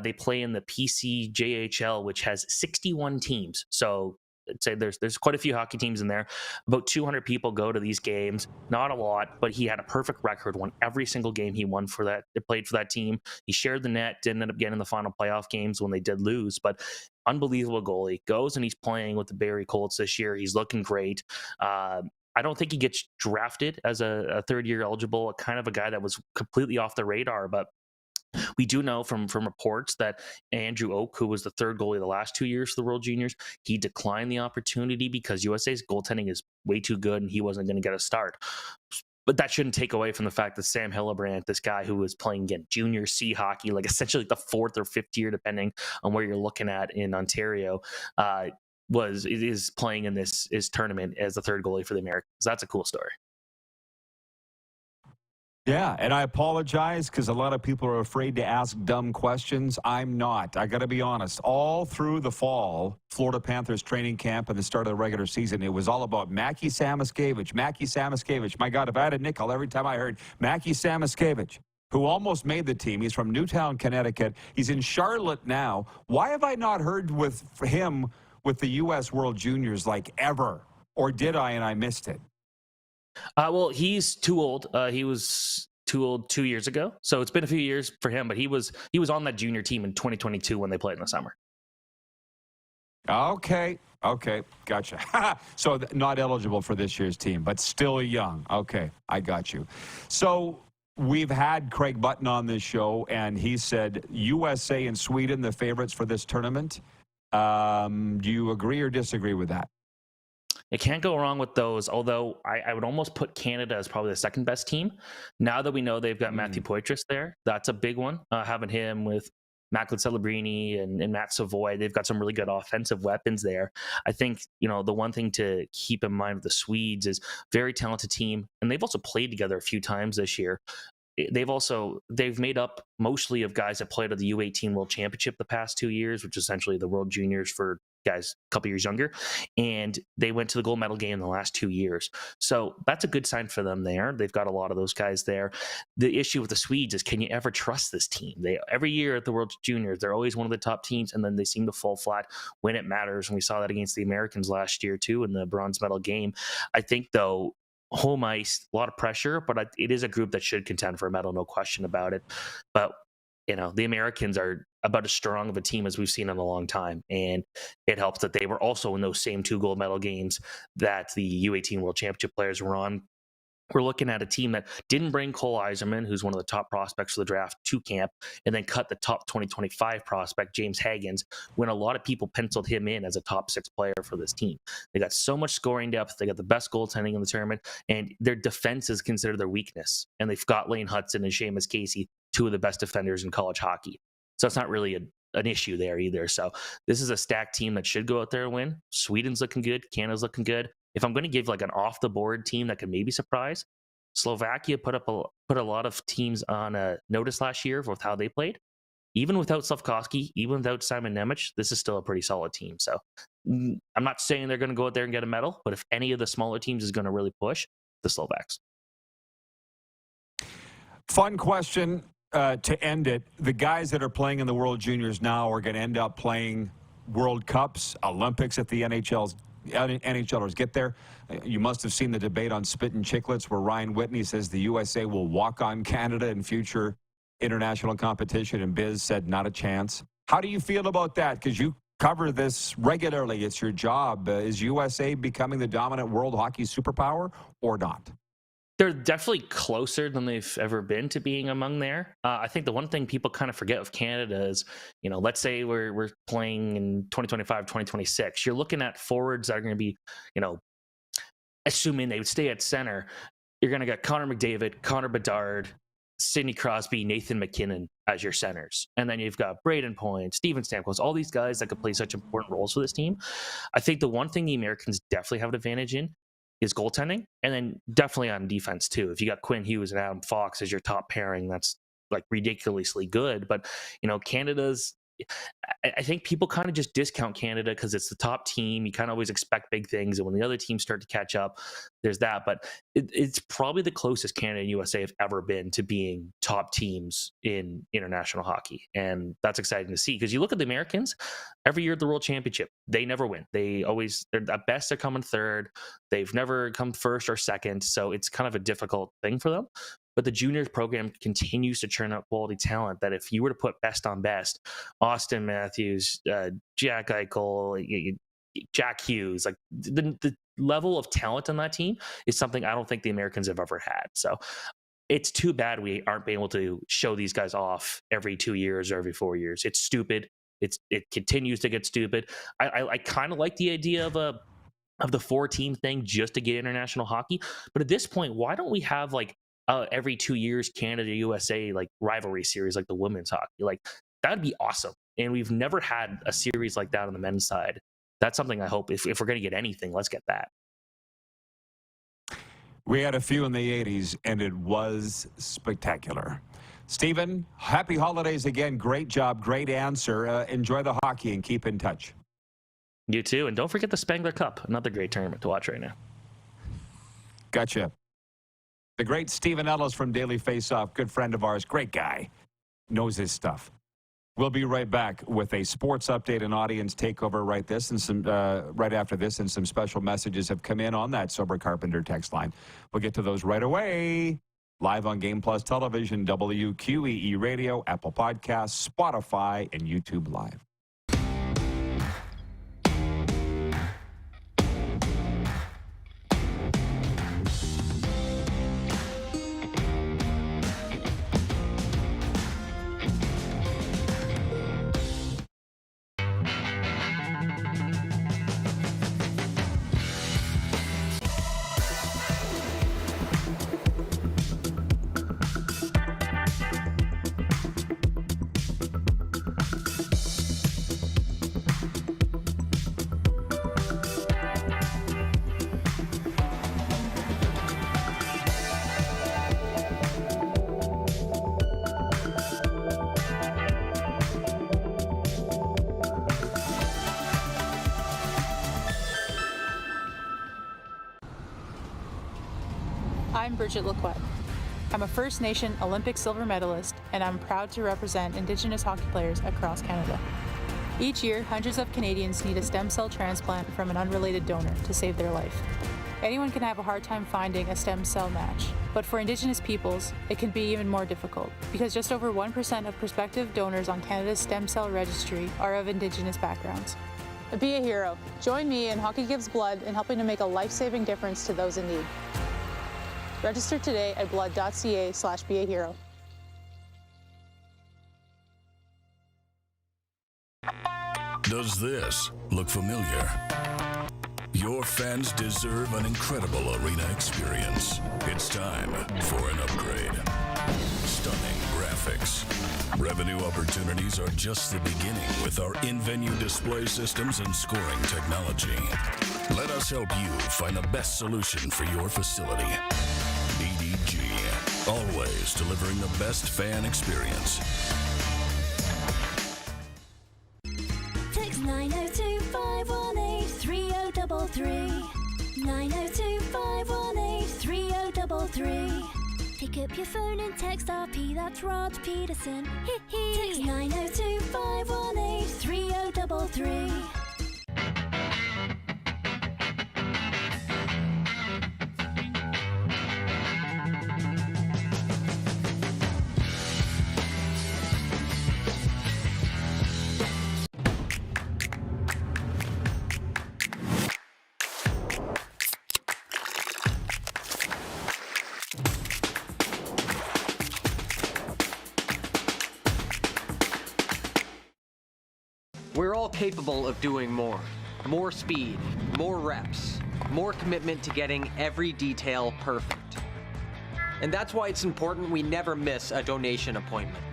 They play in the PCJHL, which has 61 teams. So I'd say there's quite a few hockey teams in there. About 200 people go to these games. Not a lot, but he had a perfect record. Won every single game he won for that. They played for that team. He shared the net. Didn't end up getting the final playoff games when they did lose, but unbelievable goalie. Goes and he's playing with the Barrie Colts this year. He's looking great. I don't think he gets drafted as a third-year eligible, kind of a guy that was completely off the radar, but we do know from reports that Andrew Oak, who was the third goalie the last 2 years for the World Juniors, he declined the opportunity because USA's goaltending is way too good and he wasn't going to get a start. But that shouldn't take away from the fact that Sam Hillebrand, this guy who was playing again junior C hockey, like essentially the fourth or fifth year, depending on where you're looking at in Ontario, is playing in this tournament as the third goalie for the Americans. That's a cool story. Yeah, and I apologize because a lot of people are afraid to ask dumb questions. I'm not. I got to be honest. All through the fall, Florida Panthers training camp and the start of the regular season, it was all about Mackie Samoskevich. My God, if I had a nickel every time I heard Mackie Samoskevich, who almost made the team. He's from Newtown, Connecticut. He's in Charlotte now. Why have I not heard with him with the U.S. World Juniors like ever? Or did I and I missed it? Well, he's too old. He was too old 2 years ago, so it's been a few years for him. But he was on that junior team in 2022 when they played in the summer. Okay, gotcha. So not eligible for this year's team, but still young. Okay, I got you. So we've had Craig Button on this show, and he said USA and Sweden the favorites for this tournament. Do you agree or disagree with that? It can't go wrong with those, although I would almost put Canada as probably the second best team. Now that we know they've got Matthew Poitras there, that's a big one. Having him with Macklin Celebrini and Matt Savoy, they've got some really good offensive weapons there. I think, the one thing to keep in mind with the Swedes is very talented team, and they've also played together a few times this year. They've made up mostly of guys that played at the U18 World Championship the past 2 years, which is essentially the World Juniors for guys a couple years younger, and they went to the gold medal game in the last 2 years. So that's a good sign for them there. They've got a lot of those guys there. The issue with the Swedes is, can you ever trust this team? Every year at the World Juniors, they're always one of the top teams, and then they seem to fall flat when it matters. And we saw that against the Americans last year too in the bronze medal game. I think though, home ice, a lot of pressure, but it is a group that should contend for a medal, no question about it. But the Americans are about as strong of a team as we've seen in a long time, and it helps that they were also in those same 2 gold medal games that the U18 World Championship players were on. We're looking at a team that didn't bring Cole Eiserman, who's one of the top prospects for the draft, to camp, and then cut the top 2025 prospect, James Haggins, when a lot of people penciled him in as a top 6 player for this team. They got so much scoring depth. They got the best goaltending in the tournament, and their defense is considered their weakness. And they've got Lane Hudson and Seamus Casey, 2 of the best defenders in college hockey. So it's not really an issue there either. So this is a stacked team that should go out there and win. Sweden's looking good. Canada's looking good. If I'm going to give like an off-the-board team that could maybe surprise, Slovakia put a lot of teams on a notice last year with how they played. Even without Slavkovsky, even without Simon Nemec, this is still a pretty solid team. So I'm not saying they're going to go out there and get a medal, but if any of the smaller teams is going to really push, the Slovaks. Fun question to end it. The guys that are playing in the World Juniors now are going to end up playing World Cups, Olympics at the NHLers get there. You must have seen the debate on Spittin' Chicklets where Ryan Whitney says the USA will walk on Canada in future international competition, and Biz said not a chance. How do you feel about that? Because you cover this regularly. It's your job. Is USA becoming the dominant world hockey superpower or not? They're definitely closer than they've ever been to being among there. I think the one thing people kind of forget of Canada is, let's say we're playing in 2025, 2026. You're looking at forwards that are going to be, assuming they would stay at center, you're going to get Connor McDavid, Connor Bedard, Sidney Crosby, Nathan McKinnon as your centers. And then you've got Braden Point, Steven Stamkos, all these guys that could play such important roles for this team. I think the one thing the Americans definitely have an advantage in is goaltending, and then definitely on defense too. If you got Quinn Hughes and Adam Fox as your top pairing, that's like ridiculously good. But Canada's I think people kind of just discount Canada because it's the top team. You kind of always expect big things, and when the other teams start to catch up, there's that. But it's probably the closest Canada and USA have ever been to being top teams in international hockey, and that's exciting to see. Because you look at the Americans, every year at the World Championship, they never win. They're at best they're coming third. They've never come first or second, so it's kind of a difficult thing for them. But the juniors program continues to churn out quality talent that if you were to put best on best, Austin Matthews, Jack Eichel, Jack Hughes, like the level of talent on that team is something I don't think the Americans have ever had. So it's too bad we aren't being able to show these guys off every 2 years or every 4 years. It's stupid. It continues to get stupid. I kind of like the idea of the 4-team thing just to get international hockey. But at this point, why don't we have like every 2 years Canada USA like rivalry series like the women's hockey? Like that'd be awesome. And we've never had a series like that on the men's side. That's something I hope if we're going to get anything, let's get that. We had a few in the 80s, and it was spectacular. Stephen, happy holidays again. Great job. Great answer. Enjoy the hockey and keep in touch. You too. And don't forget the Spengler Cup, another great tournament to watch right now. Gotcha. The great Stephen Ellis from DailyFaceoff, good friend of ours, great guy, knows his stuff. We'll be right back with a sports update and audience takeover right after this, and some special messages have come in on that Sober Carpenter text line. We'll get to those right away. Live on Game Plus Television, WQEE Radio, Apple Podcasts, Spotify, and YouTube Live. I'm Bridget Lacquette. I'm a First Nation Olympic silver medalist, and I'm proud to represent Indigenous hockey players across Canada. Each year, hundreds of Canadians need a stem cell transplant from an unrelated donor to save their life. Anyone can have a hard time finding a stem cell match, but for Indigenous peoples, it can be even more difficult because just over 1% of prospective donors on Canada's stem cell registry are of Indigenous backgrounds. Be a hero. Join me in Hockey Gives Blood in helping to make a life-saving difference to those in need. Register today at blood.ca/beahero. Does this look familiar? Your fans deserve an incredible arena experience. It's time for an upgrade. Stunning graphics. Revenue opportunities are just the beginning with our in-venue display systems and scoring technology. Let us help you find the best solution for your facility. DDG, always delivering the best fan experience. Text 902-518-3033. 902-518-3033. Pick up your phone and text RP, that's Rod Pedersen. Text 902-518-3033. We're all capable of doing more. More speed, more reps, more commitment to getting every detail perfect. And that's why it's important we never miss a donation appointment.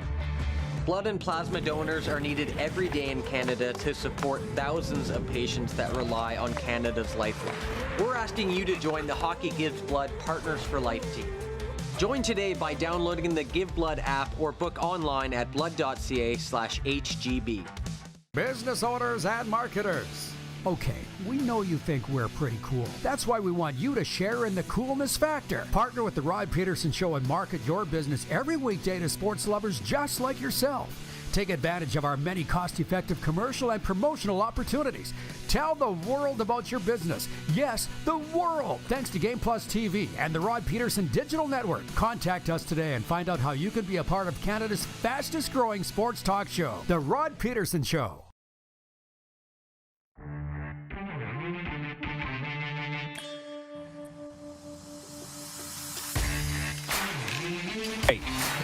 Blood and plasma donors are needed every day in Canada to support thousands of patients that rely on Canada's lifeline. We're asking you to join the Hockey Gives Blood Partners for Life team. Join today by downloading the Give Blood app or book online at blood.ca/HGB. Business owners and marketers. Okay, we know you think we're pretty cool. That's why we want you to share in the coolness factor. Partner with the Rod Pedersen Show and market your business every weekday to sports lovers just like yourself. Take advantage of our many cost-effective commercial and promotional opportunities. Tell the world about your business. Yes, the world. Thanks to Game Plus TV and the Rod Pedersen Digital Network. Contact us today and find out how you can be a part of Canada's fastest-growing sports talk show, The Rod Pedersen Show. Hey,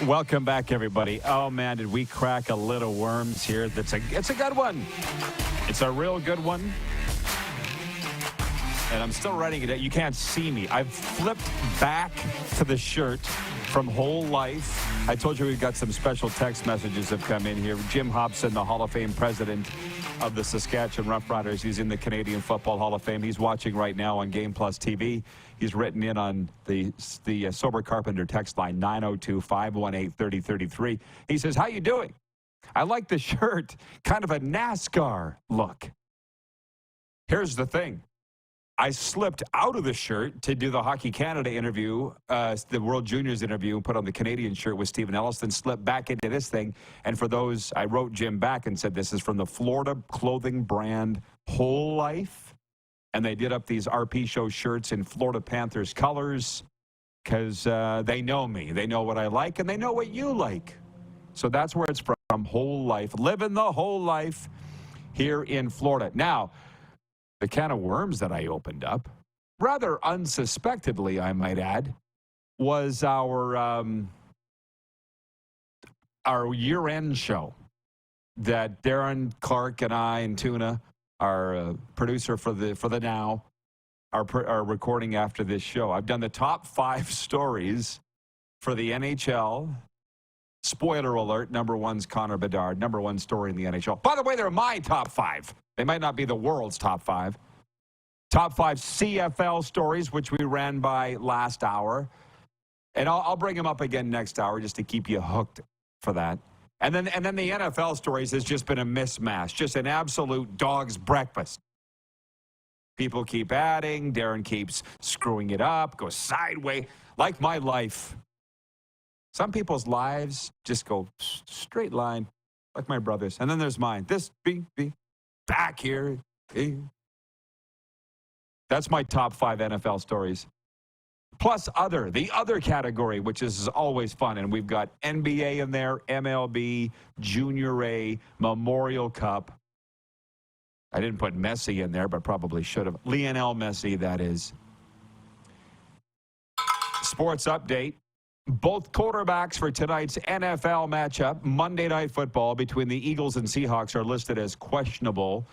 welcome back, everybody. Oh, man, did we crack a little worms here? It's a good one. It's a real good one. And I'm still writing it. You can't see me. I've flipped back to the shirt from Whole Life. I told you we've got some special text messages have come in here. Jim Hobson, the Hall of Fame president of the Saskatchewan Roughriders. He's in the Canadian Football Hall of Fame. He's watching right now on Game Plus TV. He's written in on the Sober Carpenter text line, 902-518-3033. He says, how you doing? I like the shirt. Kind of a NASCAR look. Here's the thing. I slipped out of the shirt to do the Hockey Canada interview, the World Juniors interview, and put on the Canadian shirt with Stephen Ellis, then slipped back into this thing. And for those, I wrote Jim back and said, this is from the Florida clothing brand Whole Life. And they did up these RP Show shirts in Florida Panthers colors because they know me. They know what I like, and they know what you like. So that's where it's from, Whole Life. Living the whole life here in Florida. Now, the can of worms that I opened up, rather unsuspectedly, I might add, was our year-end show that Darren, Clark, and I, and Tuna, our producer for the Now, are recording after this show. I've done the top 5 stories for the NHL. Spoiler alert, number 1's Connor Bedard, number 1 story in the NHL. By the way, they're my top 5. They might not be the world's top 5. Top 5 CFL stories, which we ran by last hour. And I'll bring them up again next hour just to keep you hooked for that. And then the NFL stories has just been a mismatch, just an absolute dog's breakfast. People keep adding, Darren keeps screwing it up, goes sideways, like my life. Some people's lives just go straight line, like my brother's. And then there's mine. This be back here. That's my top 5 NFL stories. Plus the other category, which is always fun. And we've got NBA in there, MLB, Junior A, Memorial Cup. I didn't put Messi in there, but probably should have. Lionel Messi, that is. Sports update. Both quarterbacks for tonight's NFL matchup, Monday Night Football, between the Eagles and Seahawks are listed as questionable.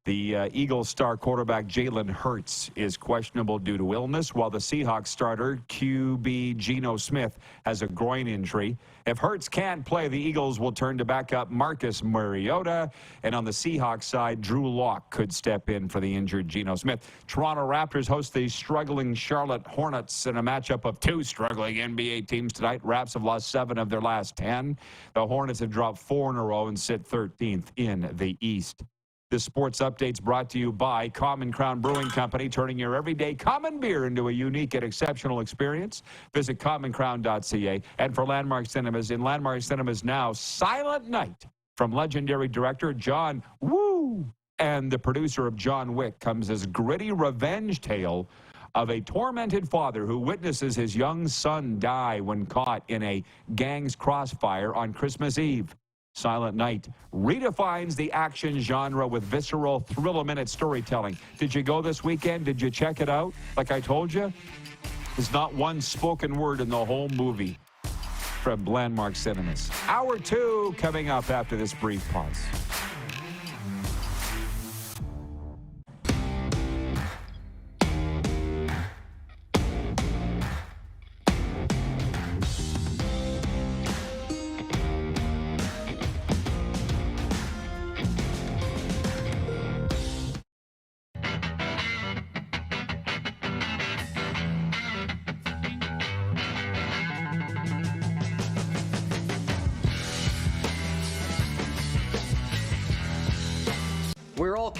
The Eagles star quarterback Jalen Hurts is questionable due to illness, while the Seahawks starter QB Geno Smith has a groin injury. If Hurts can't play, the Eagles will turn to backup Marcus Mariota. And on the Seahawks side, Drew Lock could step in for the injured Geno Smith. Toronto Raptors host the struggling Charlotte Hornets in a matchup of 2 struggling NBA teams tonight. Raps have lost 7 of their last 10. The Hornets have dropped 4 in a row and sit 13th in the East. This sports update's brought to you by Common Crown Brewing Company, turning your everyday common beer into a unique and exceptional experience. Visit commoncrown.ca. And for Landmark Cinemas, in Landmark Cinemas now, Silent Night from legendary director John Woo and the producer of John Wick comes as gritty revenge tale of a tormented father who witnesses his young son die when caught in a gang's crossfire on Christmas Eve. Silent Night redefines the action genre with visceral, thrill-a-minute storytelling. Did you go this weekend? Did you check it out? Like I told you, there's not one spoken word in the whole movie from Landmark Cinemas. Hour 2 coming up after this brief pause.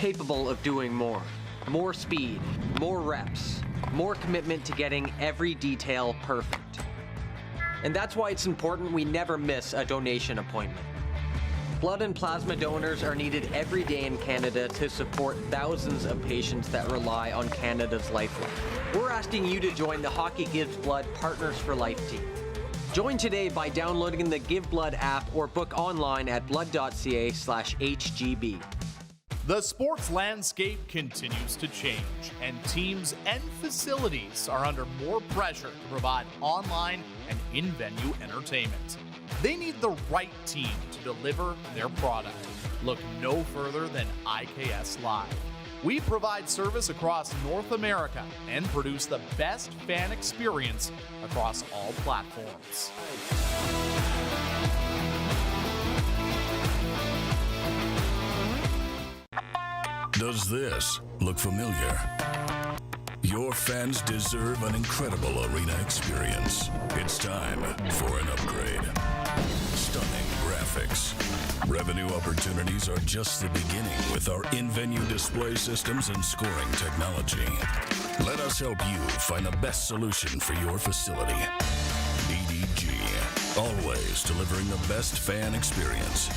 capable of doing more. More speed, more reps, more commitment to getting every detail perfect. And that's why it's important we never miss a donation appointment. Blood and plasma donors are needed every day in Canada to support thousands of patients that rely on Canada's lifeline. We're asking you to join the Hockey Gives Blood Partners for Life team. Join today by downloading the Give Blood app or book online at blood.ca/HGB. The sports landscape continues to change, and teams and facilities are under more pressure to provide online and in-venue entertainment. They need the right team to deliver their product. Look no further than IKS Live. We provide service across North America and produce the best fan experience across all platforms. Does this look familiar? Your fans deserve an incredible arena experience. It's time for an upgrade. Stunning graphics. Revenue opportunities are just the beginning with our in-venue display systems and scoring technology. Let us help you find the best solution for your facility. EDG, always delivering the best fan experience.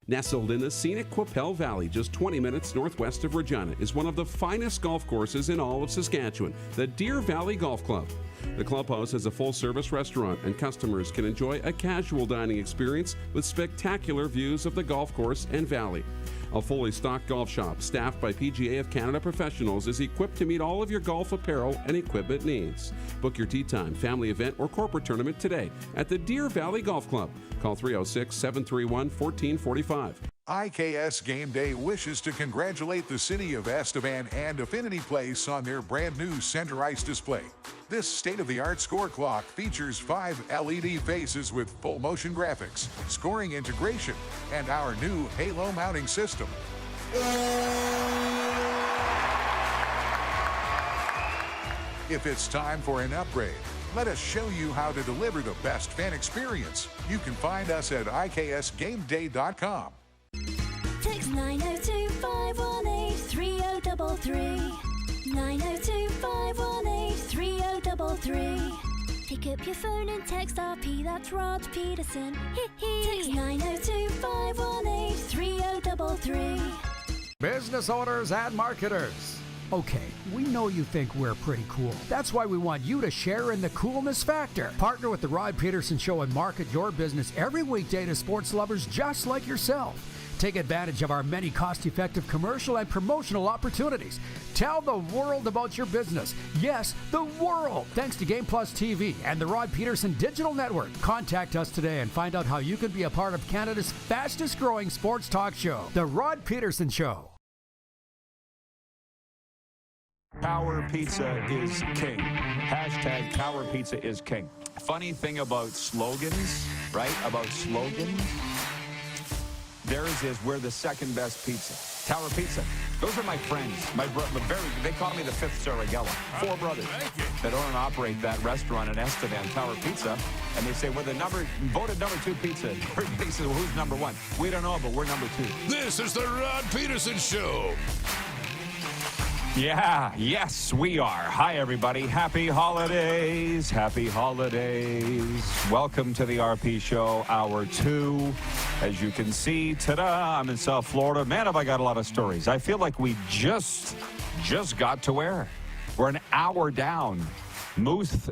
Nestled in the scenic Qu'Appelle Valley, just 20 minutes northwest of Regina, is one of the finest golf courses in all of Saskatchewan, the Deer Valley Golf Club. The clubhouse has a full-service restaurant, and customers can enjoy a casual dining experience with spectacular views of the golf course and valley. A fully stocked golf shop, staffed by PGA of Canada professionals, is equipped to meet all of your golf apparel and equipment needs. Book your tee time, family event, or corporate tournament today at the Deer Valley Golf Club. Call 306-731-1445. IKS Game Day wishes to congratulate the city of Estevan and Affinity Place on their brand new center ice display. This state-of-the-art score clock features 5 LED faces with full motion graphics, scoring integration, and our new halo mounting system. If it's time for an upgrade, let us show you how to deliver the best fan experience. You can find us at iksgameday.com. Text 902-518-3033. 902-518-3033. Pick up your phone and text RP, that's Rod Pedersen. Text 902-518-3033. Business owners and marketers. Okay, we know you think we're pretty cool. That's why we want you to share in the coolness factor. Partner with the Rod Pedersen Show and market your business every weekday to sports lovers just like yourself. Take advantage of our many cost-effective commercial and promotional opportunities. Tell the world about your business. Yes, the world. Thanks to Game Plus TV and the Rod Pedersen Digital Network. Contact us today and find out how you can be a part of Canada's fastest-growing sports talk show, The Rod Pedersen Show. Power Pizza is king. Hashtag Power Pizza is king. Funny thing about slogans, right? About slogans. Theirs is, we're the second best pizza. Tower Pizza. Those are my friends. They call me the fifth Saragella. 4 brothers that own and operate that restaurant in Estevan, Tower Pizza. And they say, we're the voted number 2 pizza. Everybody says, well, who's number 1? We don't know, but we're number 2. This is the Rod Pedersen Show. Yeah, yes, we are. Hi, everybody. Happy holidays. Happy holidays. Welcome to the RP Show, Hour 2. As you can see, ta-da, I'm in South Florida. Man, have I got a lot of stories. I feel like we just got to where? We're an hour down. Muth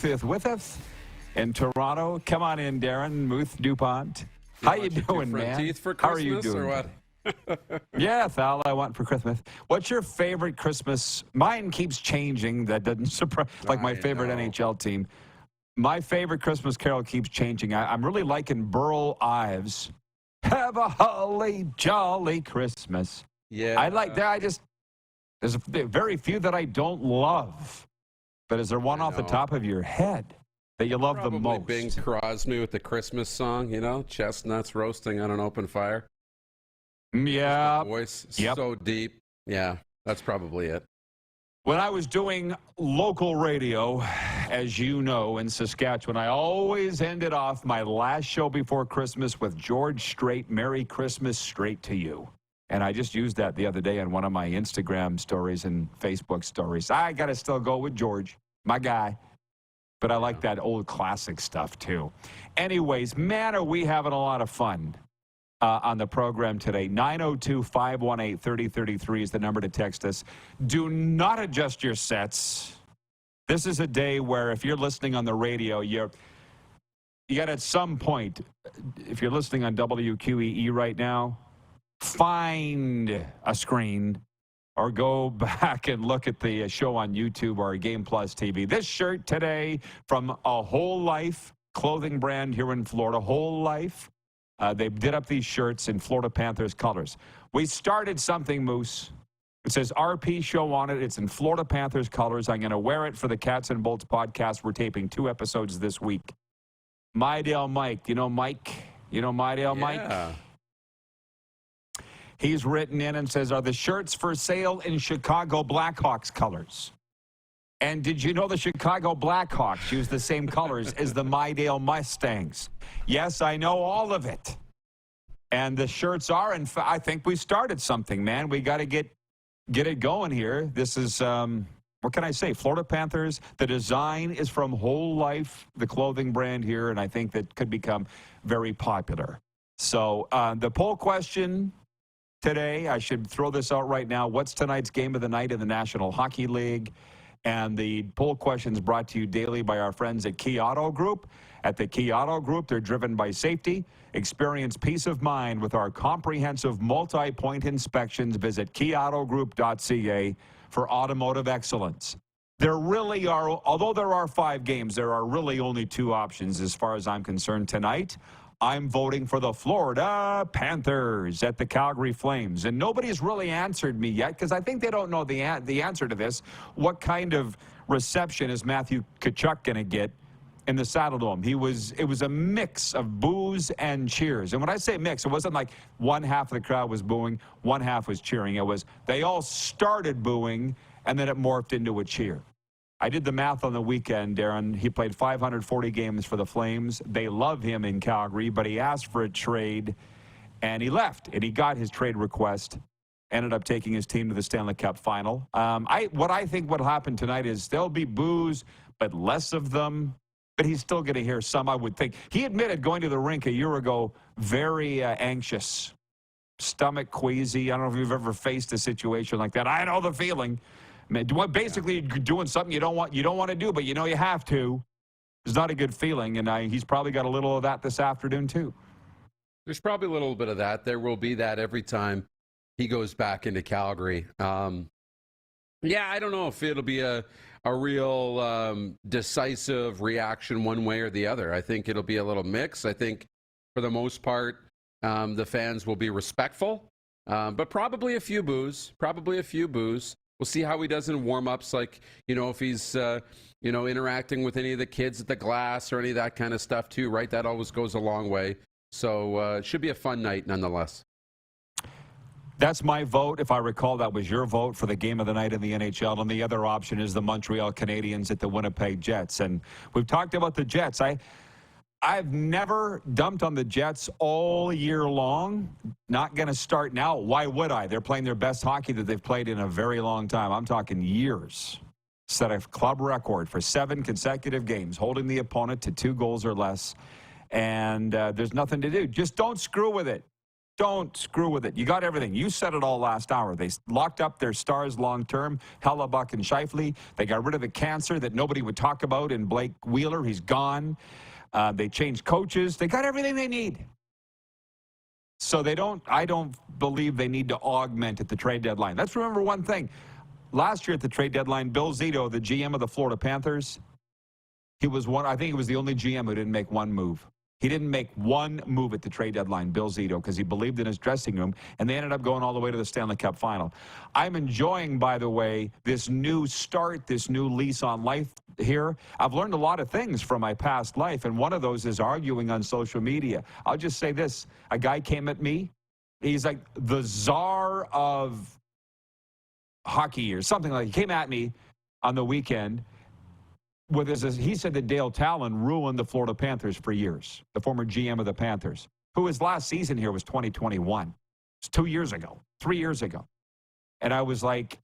is with us in Toronto. Come on in, Darren. Muth DuPont. How you doing, man? Teeth for How are you Christmas, doing? or what? Yeah, that's all I want for Christmas. What's your favorite Christmas? Mine keeps changing. That doesn't surprise. Like my favorite NHL team. My favorite Christmas carol keeps changing. I'm really liking Burl Ives. Have a holly jolly Christmas. Yeah. I like that. There's very few that I don't love. But is there one off the top of your head that you love the most? Bing Crosby with the Christmas song, you know, chestnuts roasting on an open fire. Yeah. Voice so deep. Yeah, that's probably it. When I was doing local radio as you know, in Saskatchewan. I always ended off my last show before Christmas with George Strait, Merry Christmas straight to you. And I just used that the other day on one of my Instagram stories and Facebook stories. I got to still go with George, my guy. But I like that old classic stuff, too. Anyways, man, are we having a lot of fun on the program today. 902-518-3033 is the number to text us. Do not adjust your sets. This is a day where if you're listening on the radio, you got at some point, if you're listening on WQEE right now, find a screen or go back and look at the show on YouTube or Game Plus TV. This shirt today from a Whole Life clothing brand here in Florida, Whole Life. They did up these shirts in Florida Panthers colors. We started something, Moose. It says RP Show on it. It's in Florida Panthers colors. I'm going to wear it for the Cats and Bolts podcast. We're taping 2 episodes this week. Mydale Mike. You know Mike? You know Mydale Mike? He's written in and says, are the shirts for sale in Chicago Blackhawks colors? And did you know the Chicago Blackhawks use the same colors as the Mydale Mustangs? Yes, I know all of it. And the shirts are, in fact, I think we started something, man. We got to get it going here. This is, what can I say? Florida Panthers. The design is from Whole Life, the clothing brand here, and I think that could become very popular. So the poll question today, I should throw this out right now. What's tonight's game of the night in the National Hockey League? And the poll question is brought to you daily by our friends at Key Auto Group. At the Key Auto Group, they're driven by safety. Experience peace of mind with our comprehensive multi-point inspections. Visit keyautogroup.ca for automotive excellence. There really are, although there are 5 games, there are really only 2 options as far as I'm concerned tonight. I'm voting for the Florida Panthers at the Calgary Flames. And nobody's really answered me yet because I think they don't know the answer to this. What kind of reception is Matthew Tkachuk going to get in the Saddledome? It was a mix of boos and cheers. And when I say mix, it wasn't like one half of the crowd was booing, one half was cheering. It was they all started booing, and then it morphed into a cheer. I did the math on the weekend, Darren. He played 540 games for the Flames. They love him in Calgary, but he asked for a trade, and he left, and he got his trade request, ended up taking his team to the Stanley Cup final. What I think will happen tonight is there'll be boos, but less of them, but he's still going to hear some, I would think. He admitted going to the rink a year ago, very anxious, stomach queasy. I don't know if you've ever faced a situation like that. I know the feeling. Basically, doing something you don't want to do, but you know you have to. It's not a good feeling, and he's probably got a little of that this afternoon too. There's probably a little bit of that. There will be that every time he goes back into Calgary. I don't know if it'll be a real decisive reaction one way or the other. I think it'll be a little mix. I think for the most part, the fans will be respectful, but probably a few boos. We'll see how he does in warm-ups, like, if he's, interacting with any of the kids at the glass or any of that kind of stuff, too, right? That always goes a long way. So it should be a fun night, nonetheless. That's my vote. If I recall, that was your vote for the game of the night in the NHL. And the other option is the Montreal Canadiens at the Winnipeg Jets. And we've talked about the Jets. I've never dumped on the Jets all year long. Not going to start now. Why would I? They're playing their best hockey that they've played in a very long time. I'm talking years. Set a club record for 7 consecutive games, holding the opponent to 2 goals or less. And there's nothing to do. Just don't screw with it. Don't screw with it. You got everything. You said it all last hour. They locked up their stars long-term, Hellebuck and Scheifele. They got rid of the cancer that nobody would talk about in Blake Wheeler. He's gone. They changed coaches. They got everything they need. So I don't believe they need to augment at the trade deadline. Let's remember one thing. Last year at the trade deadline, Bill Zito, the GM of the Florida Panthers, I think he was the only GM who didn't make one move. He didn't make one move at the trade deadline, Bill Zito, because he believed in his dressing room, and they ended up going all the way to the Stanley Cup final. I'm enjoying, by the way, this new start, this new lease on life here. I've learned a lot of things from my past life, and one of those is arguing on social media. I'll just say this. A guy came at me. He's like the czar of hockey or something like that. He came at me on the weekend he said that Dale Talon ruined the Florida Panthers for years, the former GM of the Panthers, who his last season here was 2021. It's 2 years ago, 3 years ago. And I was like,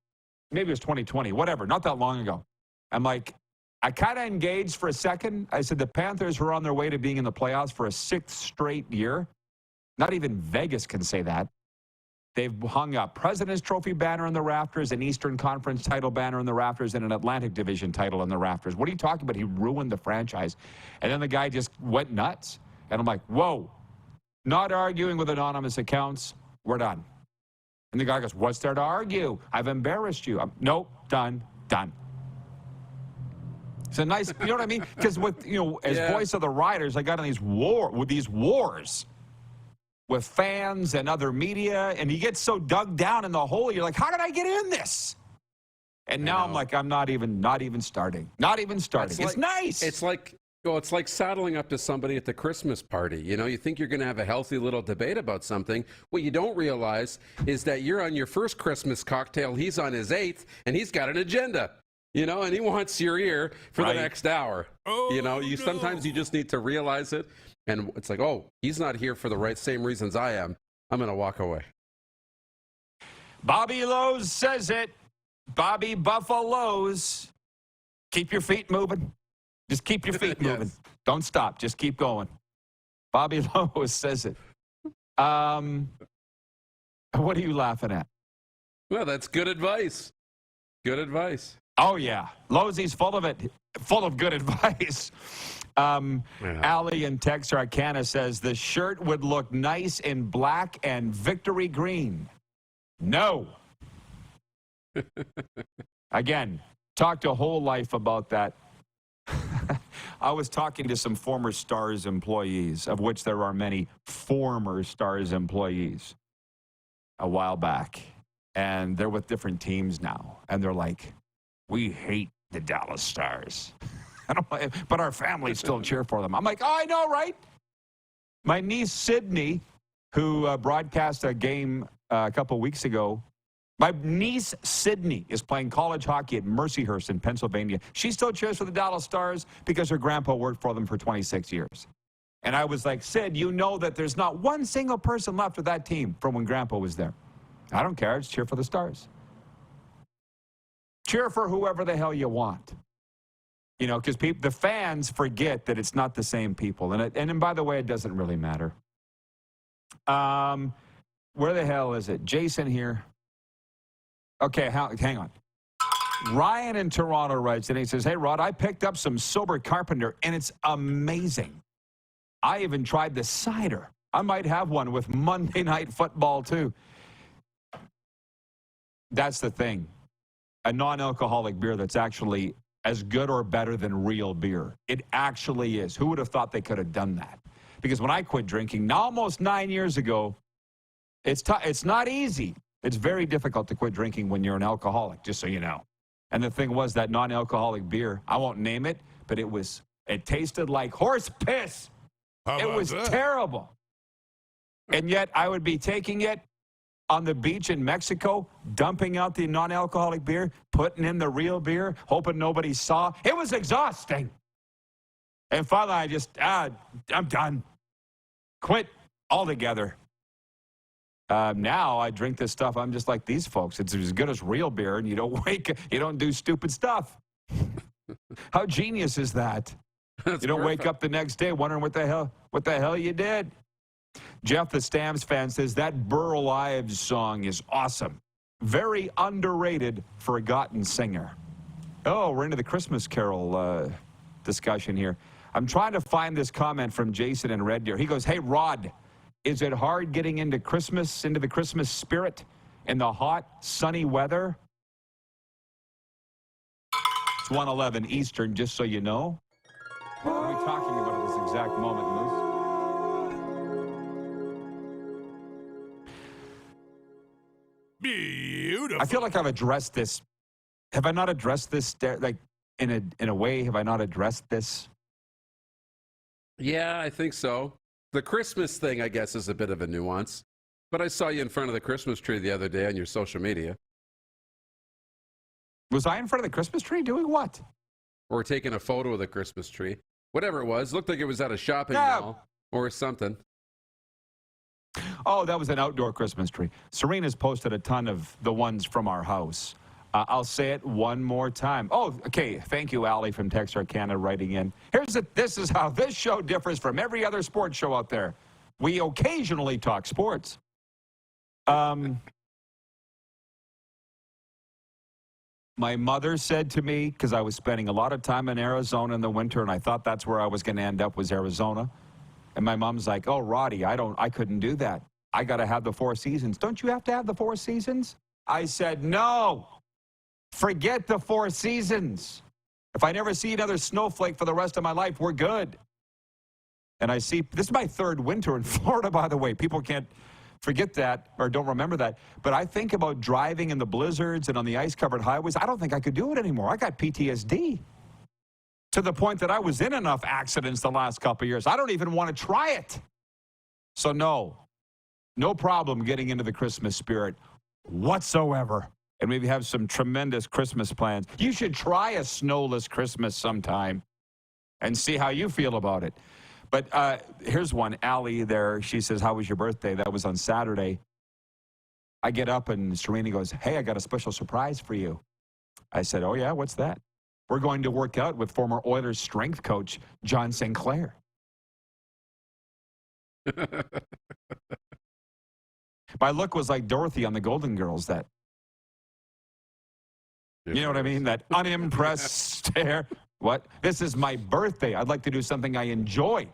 maybe it was 2020, whatever, not that long ago. I'm like, I kind of engaged for a second. I said the Panthers were on their way to being in the playoffs for a 6th straight year. Not even Vegas can say that. They've hung a President's Trophy banner in the rafters, an Eastern Conference title banner in the rafters, and an Atlantic Division title in the rafters. What are you talking about? He ruined the franchise. And then the guy just went nuts. And I'm like, whoa, not arguing with anonymous accounts. We're done. And the guy goes, what's there to argue? I've embarrassed you. Nope, done. It's a nice, you know what I mean? Because with, as voice of the Riders, I got in these wars with fans and other media, and you get so dug down in the hole, you're like, how did I get in this? And now I'm like, I'm not even starting. Not even starting. It's nice. It's like saddling up to somebody at the Christmas party. You think you're going to have a healthy little debate about something. What you don't realize is that you're on your first Christmas cocktail, he's on his 8th, and he's got an agenda. And he wants your ear for the next hour. Sometimes you just need to realize it. And it's like, oh, he's not here for the same reasons I am. I'm going to walk away. Bobby Lowe's says it. Bobby Buffalo's. Keep your feet moving. Just keep your feet moving. Yes. Don't stop. Just keep going. Bobby Lowe's says it. What are you laughing at? Well, that's good advice. Good advice. Oh, yeah. Losey's full of it. Full of good advice. Allie in Texarkana says the shirt would look nice in black and victory green. No. Again, talked a whole life about that. I was talking to some former Stars employees, of which there are many former Stars employees, a while back. And they're with different teams now. And they're like, we hate the Dallas Stars. But our families still cheer for them. I'm like, oh, I know, right? My niece, Sydney, who broadcast a game a couple weeks ago, my niece, Sydney, is playing college hockey at Mercyhurst in Pennsylvania. She still cheers for the Dallas Stars because her grandpa worked for them for 26 years. And I was like, Sid, you know that there's not one single person left of that team from when grandpa was there. I don't care. Just cheer for the Stars. Cheer for whoever the hell you want. Because the fans forget that it's not the same people. And by the way, it doesn't really matter. Where the hell is it? Jason here. Okay, hang on. Ryan in Toronto writes, and he says, hey, Rod, I picked up some Sober Carpenter, and it's amazing. I even tried the cider. I might have one with Monday Night Football, too. That's the thing. A non-alcoholic beer that's actually as good or better than real beer. It actually is. Who would have thought they could have done that? Because when I quit drinking, now almost 9 years ago, it's not easy. It's very difficult to quit drinking when you're an alcoholic, just so you know. And the thing was that non-alcoholic beer, I won't name it, but it tasted like horse piss. It was terrible. And yet I would be taking it on the beach in Mexico, dumping out the non-alcoholic beer, putting in the real beer, hoping nobody saw. It was exhausting. And finally, I just, I'm done. Quit altogether. Now I drink this stuff. I'm just like these folks. It's as good as real beer, and you don't do stupid stuff. How genius is that? You don't wake up the next day wondering what the hell you did. Jeff, the Stamps fan, says that Burl Ives song is awesome. Very underrated, forgotten singer. Oh, we're into the Christmas Carol discussion here. I'm trying to find this comment from Jason in Red Deer. He goes, hey, Rod, is it hard getting into Christmas, into the Christmas spirit in the hot, sunny weather? It's 1:11 Eastern, just so you know. What are we talking about at this exact moment, Moose? Beautiful. I feel like I've addressed this. Have I not addressed this? Like in a way, have I not addressed this? Yeah, I think so. The Christmas thing, I guess, is a bit of a nuance. But I saw you in front of the Christmas tree the other day on your social media. Was I in front of the Christmas tree doing what? or taking a photo of the Christmas tree. Whatever it was. Looked like it was at a shopping mall or something. Oh, that was an outdoor Christmas tree. Serena's posted a ton of the ones from our house. I'll say it one more time. Oh, okay. Thank you, Allie from Texarkana writing in. This is how this show differs from every other sports show out there. We occasionally talk sports. My mother said to me, because I was spending a lot of time in Arizona in the winter, and I thought that's where I was going to end up, was Arizona. And my mom's like, "Oh, Roddy, I couldn't do that. I got to have the 4 seasons." "Don't you have to have the 4 seasons?" I said, "No. Forget the 4 seasons. If I never see another snowflake for the rest of my life, we're good." And I see, this is my 3rd winter in Florida, by the way. People can't forget that or don't remember that. But I think about driving in the blizzards and on the ice-covered highways. I don't think I could do it anymore. I got PTSD to the point that I was in enough accidents the last couple of years. I don't even want to try it. So no problem getting into the Christmas spirit whatsoever. And maybe have some tremendous Christmas plans. You should try a snowless Christmas sometime and see how you feel about it. But here's one. Allie there, she says, "How was your birthday?" That was on Saturday. I get up and Serena goes, "Hey, I got a special surprise for you." I said, "Oh, yeah? What's that?" "We're going to work out with former Oilers strength coach John Sinclair." My look was like Dorothy on the Golden Girls. That, you know what I mean? That unimpressed stare. What? This is my birthday. I'd like to do something I enjoy.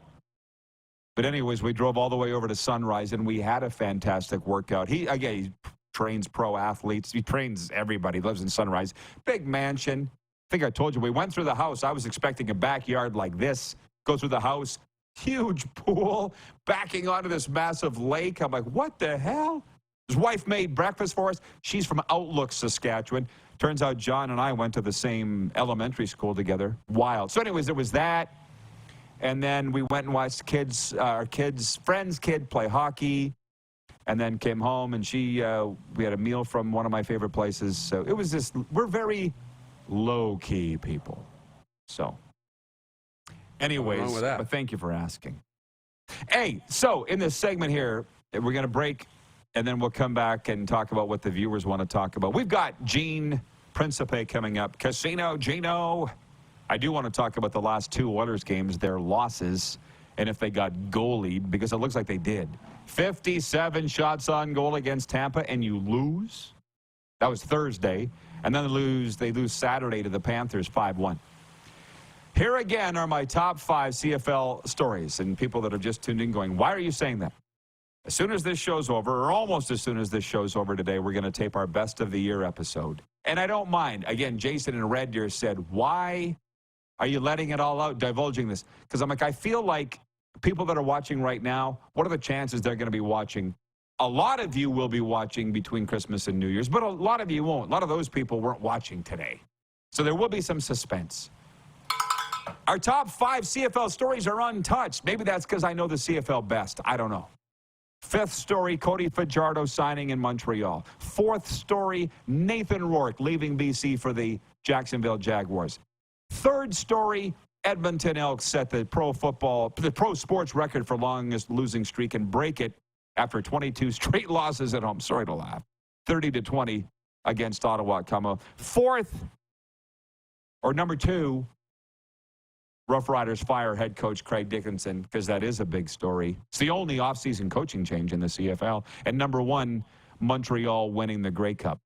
But anyways, we drove all the way over to Sunrise, and we had a fantastic workout. He trains pro athletes. He trains everybody. He lives in Sunrise. Big mansion. I think I told you, we went through the house. I was expecting a backyard like this. Go through the house. Huge pool. Backing onto this massive lake. I'm like, what the hell? His wife made breakfast for us. She's from Outlook, Saskatchewan. Turns out John and I went to the same elementary school together. Wild. So anyways, there was that. And then we went and watched our friend's kid play hockey. And then came home, and we had a meal from one of my favorite places. So it was just, we're very low-key people. So anyways, but thank you for asking. Hey, so in this segment here, we're going to break, and then we'll come back and talk about what the viewers want to talk about. We've got Gene Principe coming up. Casino Gino. I do want to talk about the last 2 Oilers games, their losses, and if they got goalied, because it looks like they did. 57 shots on goal against Tampa, and you lose. That was Thursday. And then they lose Saturday to the Panthers 5-1. Here again are my top 5 CFL stories, and people that have just tuned in going, why are you saying that? As soon as this show's over, or almost as soon as this show's over today, we're going to tape our Best of the Year episode. And I don't mind. Again, Jason in Red Deer said, why are you letting it all out, divulging this? Because I'm like, I feel like people that are watching right now, what are the chances they're going to be watching? A lot of you will be watching between Christmas and New Year's, but a lot of you won't. A lot of those people weren't watching today. So there will be some suspense. Our top 5 CFL stories are untouched. Maybe that's because I know the CFL best. I don't know. 5th story, Cody Fajardo signing in Montreal. 4th story, Nathan Rourke leaving BC for the Jacksonville Jaguars. 3rd story, Edmonton Elks set the pro sports record for longest losing streak and break it after 22 straight losses at home. Sorry to laugh. 30-20 against Ottawa. 4th, or number 2, Rough Riders fire head coach Craig Dickinson, because that is a big story. It's the only offseason coaching change in the CFL. And number 1, Montreal winning the Grey Cup.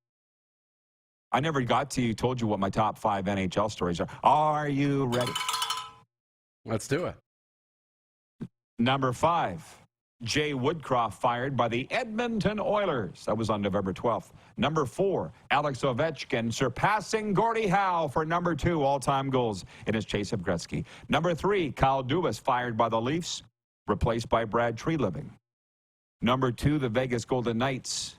I never told you what my top 5 NHL stories are. Are you ready? Let's do it. Number 5, Jay Woodcroft fired by the Edmonton Oilers. That was on November 12th. Number 4, Alex Ovechkin surpassing Gordie Howe for number 2 all-time goals in his chase of Gretzky. Number 3, Kyle Dubas fired by the Leafs, replaced by Brad Treliving. Number 2, the Vegas Golden Knights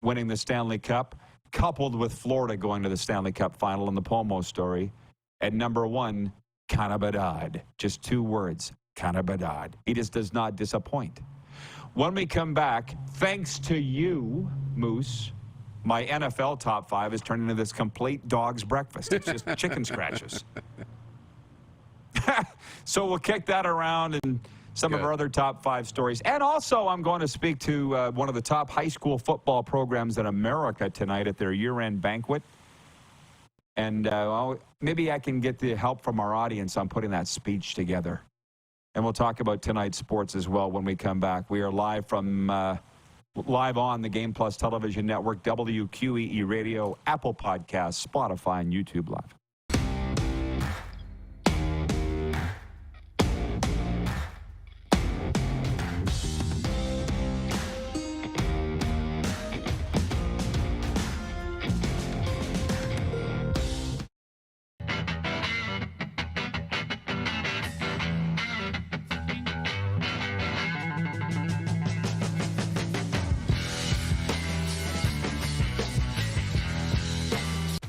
winning the Stanley Cup, coupled with Florida going to the Stanley Cup final in the Pomo story. And number 1, Connor Bedard. Just 2 words, Connor Bedard. He just does not disappoint. When we come back, thanks to you, Moose, my NFL top 5 has turned into this complete dog's breakfast. It's just chicken scratches. So we'll kick that around and some of our other top 5 stories. And also, I'm going to speak to one of the top high school football programs in America tonight at their year-end banquet. And maybe I can get the help from our audience on putting that speech together. And we'll talk about tonight's sports as well when we come back. We are live from live on the Game Plus Television Network, WQEE Radio, Apple Podcasts, Spotify, and YouTube Live.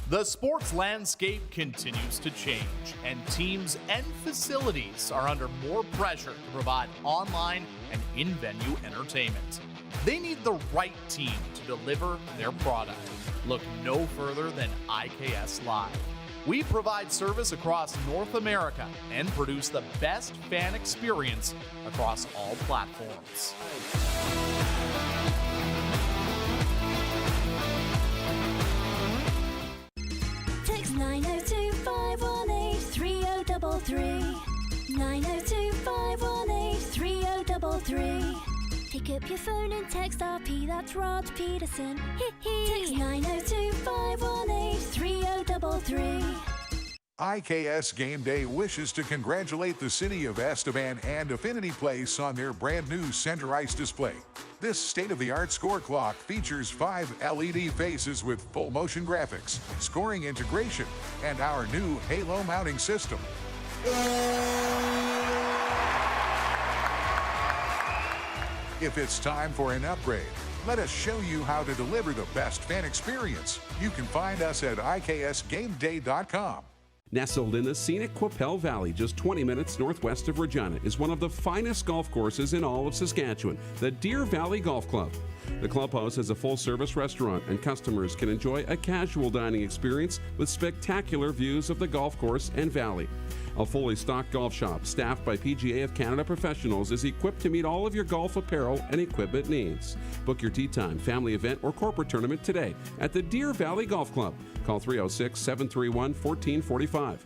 The sports landscape continues to change, and teams and facilities are under more pressure to provide online and in-venue entertainment. They need the right team to deliver their product. Look no further than IKS Live. We provide service across North America and produce the best fan experience across all platforms. Text 902-518-3033. 902-518-3033. Pick up your phone and text RP, that's Rod Pedersen. Text 902-518-3033. IKS Game Day wishes to congratulate the city of Estevan and Affinity Place on their brand new center ice display. This state-of-the-art score clock features 5 LED faces with full motion graphics, scoring integration, and our new halo mounting system. If it's time for an upgrade, let us show you how to deliver the best fan experience. You can find us at IKSGameDay.com. Nestled in the scenic Qu'Appelle Valley, just 20 minutes northwest of Regina, is one of the finest golf courses in all of Saskatchewan, the Deer Valley Golf Club. The clubhouse has a full-service restaurant, and customers can enjoy a casual dining experience with spectacular views of the golf course and valley. A fully stocked golf shop, staffed by PGA of Canada professionals, is equipped to meet all of your golf apparel and equipment needs. Book your tee time, family event, or corporate tournament today at the Deer Valley Golf Club. Call 306-731-1445.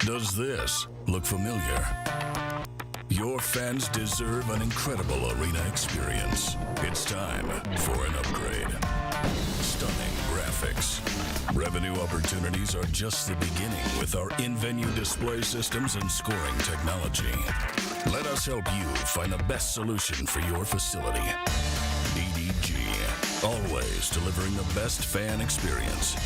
Does this look familiar? Your fans deserve an incredible arena experience. It's time for an upgrade. Stunning graphics. Revenue opportunities are just the beginning with our in-venue display systems and scoring technology. Let us help you find the best solution for your facility. DDG, always delivering the best fan experience.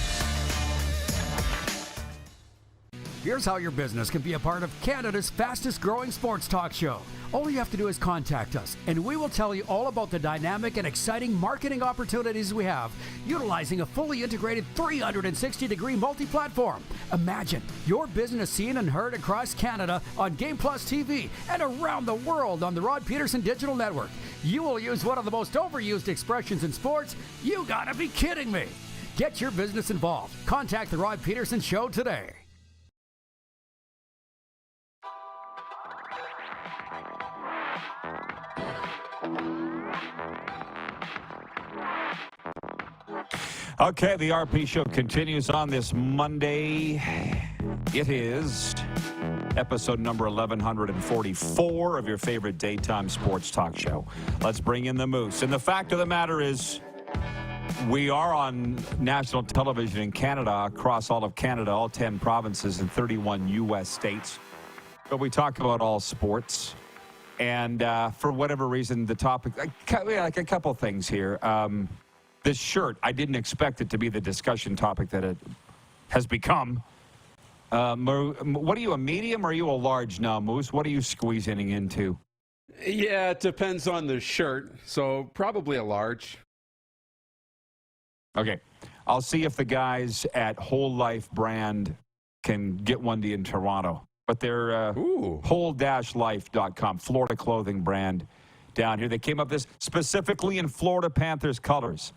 Here's how your business can be a part of Canada's fastest growing sports talk show. All you have to do is contact us, and we will tell you all about the dynamic and exciting marketing opportunities we have, utilizing a fully integrated 360-degree multi-platform. Imagine your business seen and heard across Canada on Game Plus TV and around the world on the Rod Pedersen Digital Network. You will use one of the most overused expressions in sports. You gotta be kidding me. Get your business involved. Contact the Rod Pedersen Show today. Okay, the RP Show continues on this Monday. It is episode number 1144 of your favorite daytime sports talk show. Let's bring in the Moose. And the fact of the matter is, we are on national television in Canada, across all of Canada, all 10 provinces and 31 U.S. states. But we talk about all sports. And for whatever reason, the topic, like a couple things here. This shirt, I didn't expect it to be the discussion topic that it has become. What are you, a medium or are you a large now, Moose? What are you squeezing into? Yeah, it depends on the shirt. So probably a large. Okay. I'll see if the guys at Whole Life brand can get one to you in Toronto. But they're whole-life.com, Florida clothing brand down here. They came up with this specifically in Florida Panthers colors.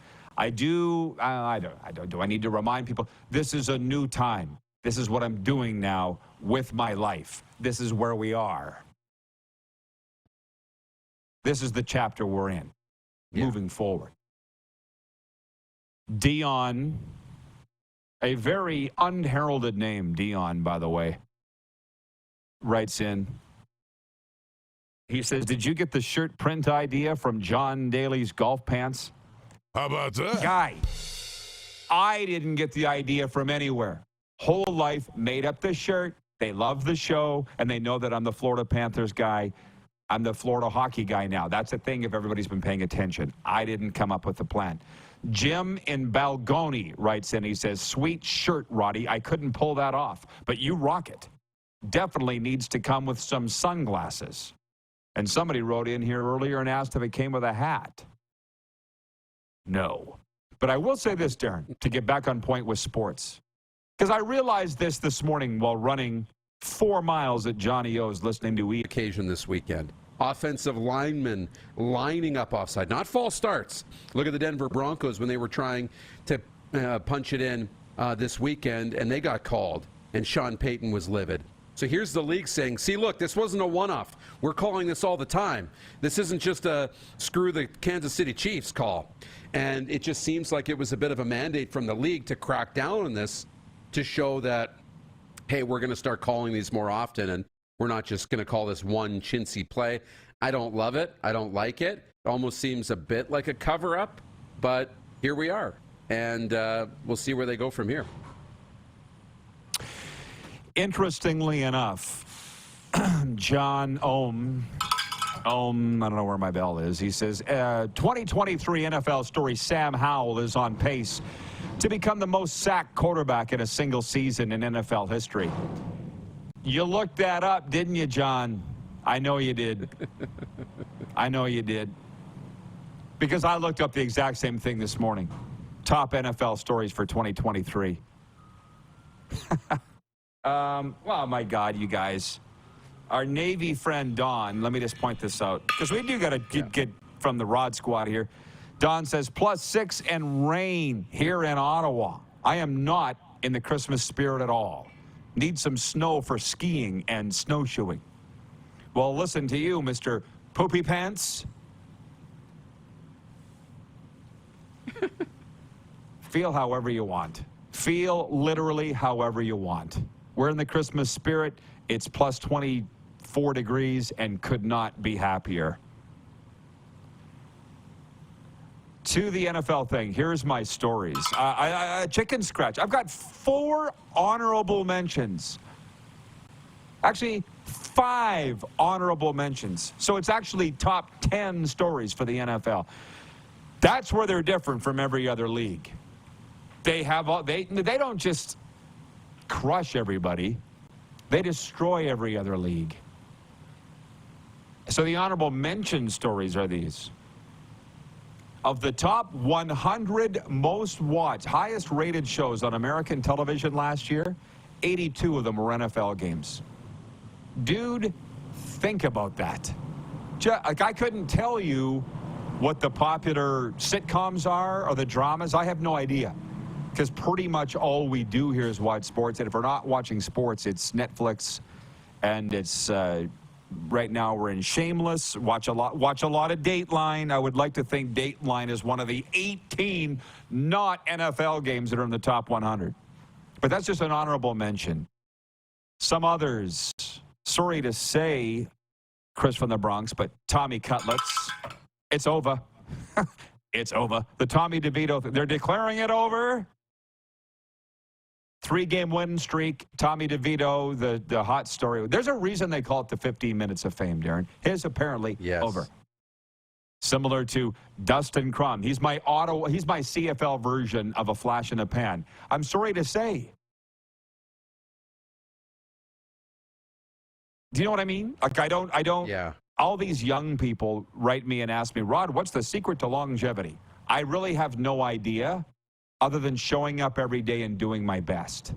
Do I need to remind people, this is a new time. This is what I'm doing now with my life. This is where we are. This is the chapter we're in, moving forward. Dion, a very unheralded name, Dion, by the way, writes in. He says, did you get the shirt print idea from John Daly's golf pants? How about that? Guy, I didn't get the idea from anywhere. Whole Life made up the shirt. They love the show, and they know that I'm the Florida Panthers guy. I'm the Florida hockey guy now. That's the thing if everybody's been paying attention. I didn't come up with the plan. Jim in Balgoni writes in. He says, sweet shirt, Roddy. I couldn't pull that off, but you rock it. Definitely needs to come with some sunglasses. And somebody wrote in here earlier and asked if it came with a hat. No. But I will say this, Darren, to get back on point with sports. Because I realized this morning while running 4 miles at Johnny O's listening to occasion this weekend. Offensive linemen lining up offside, not false starts. Look at the Denver Broncos when they were trying to punch it in this weekend, and they got called, and Sean Payton was livid. So here's the league saying, see, look, this wasn't a one-off. We're calling this all the time. This isn't just a screw the Kansas City Chiefs call. And it just seems like it was a bit of a mandate from the league to crack down on this to show that, hey, we're going to start calling these more often, and we're not just going to call this one chintzy play. I don't love it. I don't like it. It almost seems a bit like a cover-up, but here we are. And we'll see where they go from here. Interestingly enough, John Ohm, I don't know where my bell is. He says, 2023 NFL story, Sam Howell is on pace to become the most sacked quarterback in a single season in NFL history. You looked that up, didn't you, John? I know you did. I know you did. Because I looked up the exact same thing this morning. Top NFL stories for 2023. Well, my God, you guys. Our Navy friend, Don, let me just point this out. Because we do got to get from the Rod Squad here. Don says, +6 and rain here in Ottawa. I am not in the Christmas spirit at all. Need some snow for skiing and snowshoeing. Well, listen to you, Mr. Poopy Pants. Feel however you want. Feel literally however you want. We're in the Christmas spirit. It's +24 degrees and could not be happier. To the NFL thing, here's my stories. Chicken scratch. I've got 4 honorable mentions. Actually, 5 honorable mentions. So it's actually top 10 stories for the NFL. That's where they're different from every other league. They don't just crush everybody. They destroy every other league. So the honorable mention stories are these. Of the top 100 most watched, highest rated shows on American television last year, 82 of them were NFL games. Dude, think about that. Like, I couldn't tell you what the popular sitcoms are or the dramas. I have no idea. Because pretty much all we do here is watch sports. And if we're not watching sports, it's Netflix. And it's, right now we're in Shameless. Watch a lot of Dateline. I would like to think Dateline is one of the 18 not NFL games that are in the top 100. But that's just an honorable mention. Some others, sorry to say, Chris from the Bronx, but Tommy Cutlets, it's over. It's over. The Tommy DeVito, they're declaring it over. 3-game win streak, Tommy DeVito, the hot story. There's a reason they call it the 15 minutes of fame, Darren. His apparently over. Similar to Dustin Crum. He's my CFL version of a flash in the pan. I'm sorry to say. Do you know what I mean? Like, I don't. Yeah. All these young people write me and ask me, Rod, what's the secret to longevity? I really have no idea other than showing up every day and doing my best.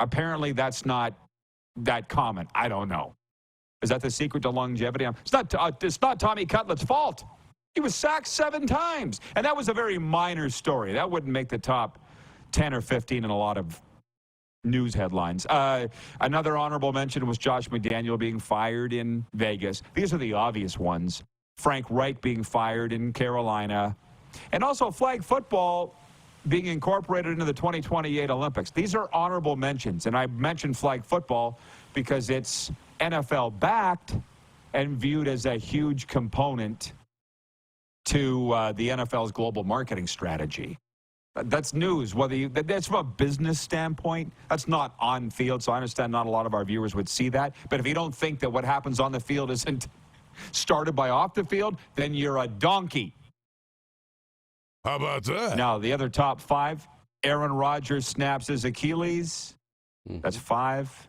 Apparently, that's not that common. I don't know. Is that the secret to longevity? It's not Tommy Cutlet's fault. He was sacked 7 times. And that was a very minor story. That wouldn't make the top 10 or 15 in a lot of news headlines. Another honorable mention was Josh McDaniel being fired in Vegas. These are the obvious ones. Frank Reich being fired in Carolina. And also flag football being incorporated into the 2028 Olympics. These are honorable mentions. And I mentioned flag football because it's NFL-backed and viewed as a huge component to the NFL's global marketing strategy. That's news. That's from a business standpoint. That's not on field, so I understand not a lot of our viewers would see that. But if you don't think that what happens on the field isn't started by off the field, then you're a donkey. How about that? Now, the other top 5, Aaron Rodgers snaps his Achilles. That's 5.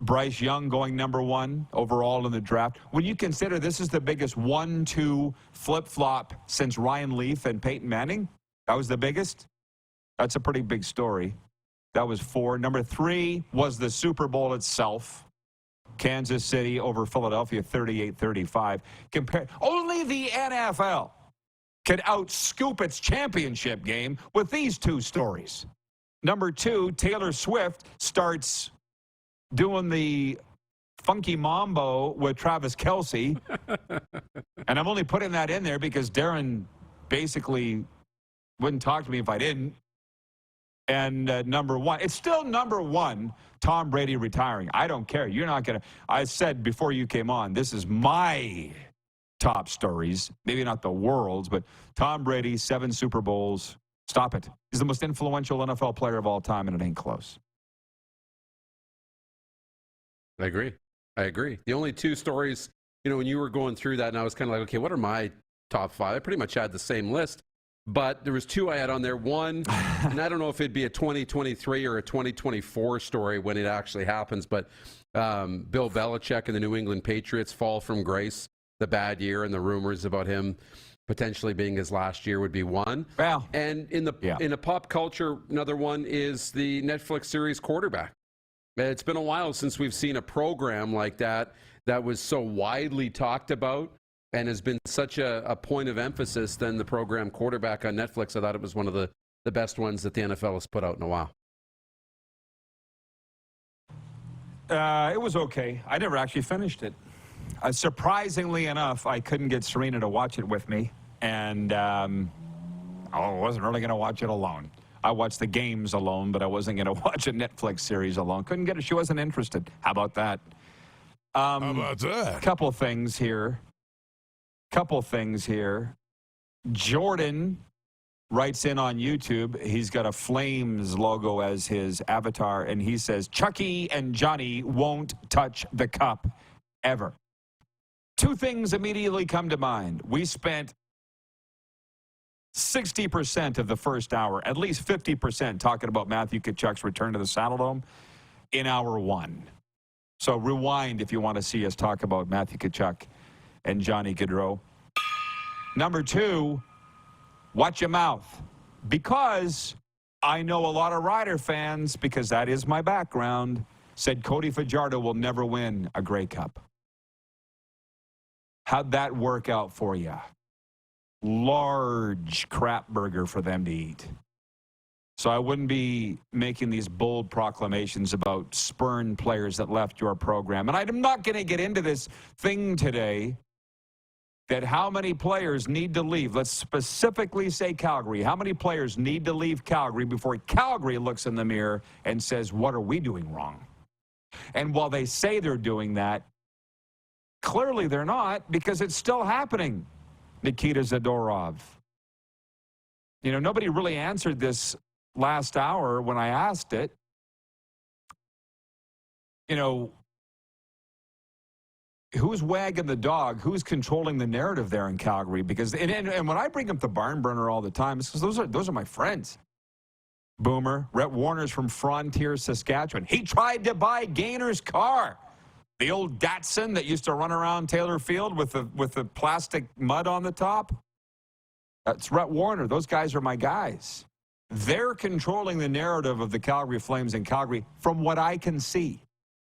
Bryce Young going number 1 overall in the draft. When you consider this is the biggest 1-2 flip-flop since Ryan Leaf and Peyton Manning, that was the biggest. That's a pretty big story. That was 4. Number 3 was the Super Bowl itself. Kansas City over Philadelphia, 38-35. Only the NFL could outscoop its championship game with these 2 stories. Number 2, Taylor Swift starts doing the funky mambo with Travis Kelce. And I'm only putting that in there because Darren basically wouldn't talk to me if I didn't. And number 1, it's still number 1, Tom Brady retiring. I don't care. You're not going to. I said before you came on, this is my top stories. Maybe not the world's, but Tom Brady, 7 Super Bowls. Stop it. He's the most influential NFL player of all time, and it ain't close. I agree. The only 2 stories, when you were going through that, and I was kind of like, okay, what are my top 5? I pretty much had the same list, but there was 2 I had on there. One, and I don't know if it'd be a 2023 or a 2024 story when it actually happens, but Bill Belichick and the New England Patriots fall from grace, the bad year, and the rumors about him potentially being his last year would be one. Well, and in the pop culture, another one is the Netflix series Quarterback. It's been a while since we've seen a program like that was so widely talked about and has been such a point of emphasis than the program Quarterback on Netflix. I thought it was one of the best ones that the NFL has put out in a while. It was okay. I never actually finished it. Surprisingly enough, I couldn't get Serena to watch it with me, and I wasn't really going to watch it alone. I watched the games alone, but I wasn't going to watch a Netflix series alone. Couldn't get it. She wasn't interested. How about that? How about that? Couple things here. Jordan writes in on YouTube. He's got a Flames logo as his avatar, and he says, Chucky and Johnny won't touch the cup ever. 2 things immediately come to mind. We spent 60% of the first hour, at least 50% talking about Matthew Tkachuk's return to the Saddledome in hour 1. So rewind if you want to see us talk about Matthew Tkachuk and Johnny Gaudreau. Number 2, watch your mouth. Because I know a lot of Rider fans, because that is my background, said Cody Fajardo will never win a Grey Cup. How'd that work out for you? Large crap burger for them to eat. So I wouldn't be making these bold proclamations about spurned players that left your program. And I'm not going to get into this thing today that how many players need to leave. Let's specifically say Calgary. How many players need to leave Calgary before Calgary looks in the mirror and says, what are we doing wrong? And while they say they're doing that, clearly they're not, because it's still happening. Nikita Zadorov. Nobody really answered this last hour when I asked it. who's wagging the dog? Who's controlling the narrative there in Calgary? Because and when I bring up the barn burner all the time, it's because those are my friends. Boomer, Rhett Warner's from Frontier, Saskatchewan. He tried to buy Gaynor's car, the old Datsun that used to run around Taylor Field with the plastic mud on the top. That's Rhett Warner. Those guys are my guys. They're controlling the narrative of the Calgary Flames in Calgary from what I can see.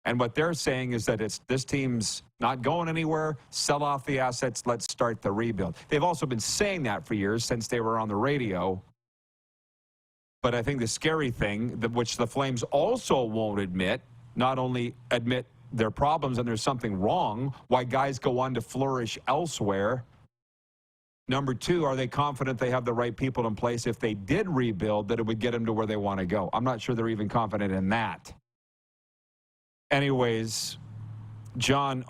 And what they're saying is that this team's not going anywhere. Sell off the assets. Let's start the rebuild. They've also been saying that for years since they were on the radio. But I think the scary thing, which the Flames also won't admit, not only admit their problems and there's something wrong, why guys go on to flourish elsewhere. Number two, are they confident they have the right people in place if they did rebuild, that it would get them to where they want to go? I'm not sure they're even confident in that. Anyways, John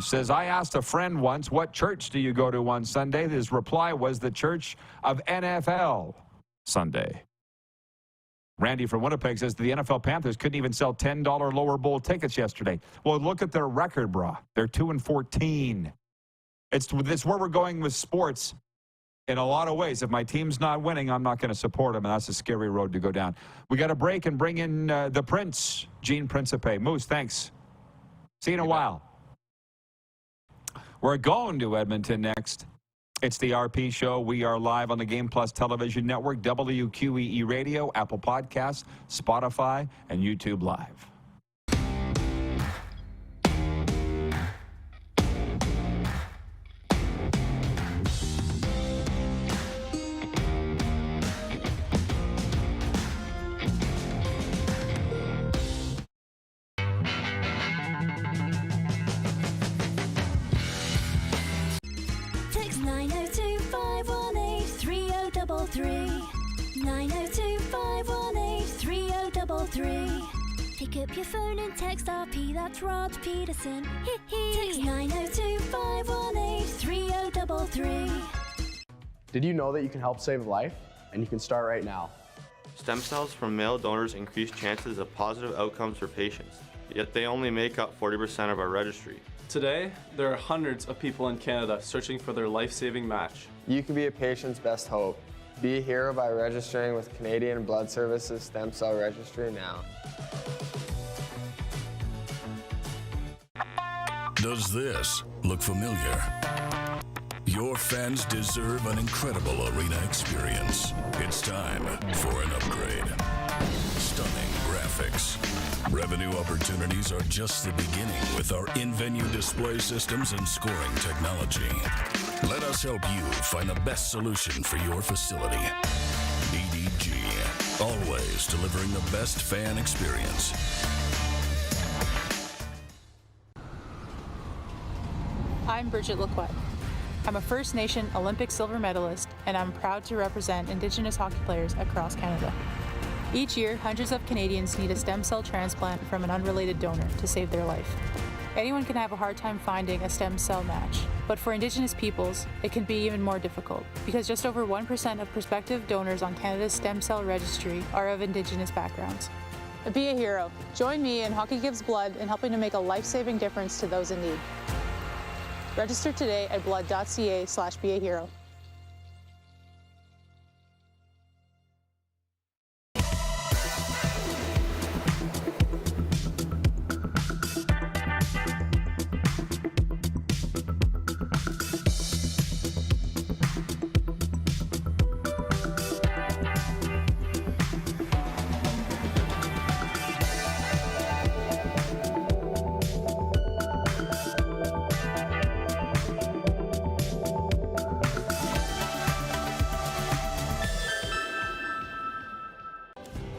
says, I asked a friend once, what church do you go to on Sunday? His reply was the Church of NFL Sunday. Randy from Winnipeg says the NFL Panthers couldn't even sell $10 lower bowl tickets yesterday. Well, look at their record, brah. They're 2-14. It's where we're going with sports in a lot of ways. If my team's not winning, I'm not going to support them, and that's a scary road to go down. We got to break and bring in the Prince, Gene Principe. Moose, thanks. See you in a while. We're going to Edmonton next. It's the RP Show. We are live on the Game Plus Television Network, WQEE Radio, Apple Podcasts, Spotify, and YouTube Live. Text 902-518-3033. 902-518-3033. Pick up your phone and text RP, that's Rod Pedersen. Text 902-518-3033. Did you know that you can help save a life? And you can start right now. Stem cells from male donors increase chances of positive outcomes for patients, yet they only make up 40% of our registry. Today, there are hundreds of people in Canada searching for their life-saving match. You can be a patient's best hope. Be a hero by registering with Canadian Blood Services Stem Cell Registry now. Does this look familiar? Your fans deserve an incredible arena experience. It's time for an upgrade. Stunning graphics. Revenue opportunities are just the beginning with our in-venue display systems and scoring technology. Let us help you find the best solution for your facility. EDG, always delivering the best fan experience. I'm Bridget Lacroix. I'm a First Nation Olympic silver medalist, and I'm proud to represent Indigenous hockey players across Canada. Each year, hundreds of Canadians need a stem cell transplant from an unrelated donor to save their life. Anyone can have a hard time finding a stem cell match, but for Indigenous peoples, it can be even more difficult because just over 1% of prospective donors on Canada's stem cell registry are of Indigenous backgrounds. Be a hero. Join me in Hockey Gives Blood in helping to make a life-saving difference to those in need. Register today at blood.ca/beahero.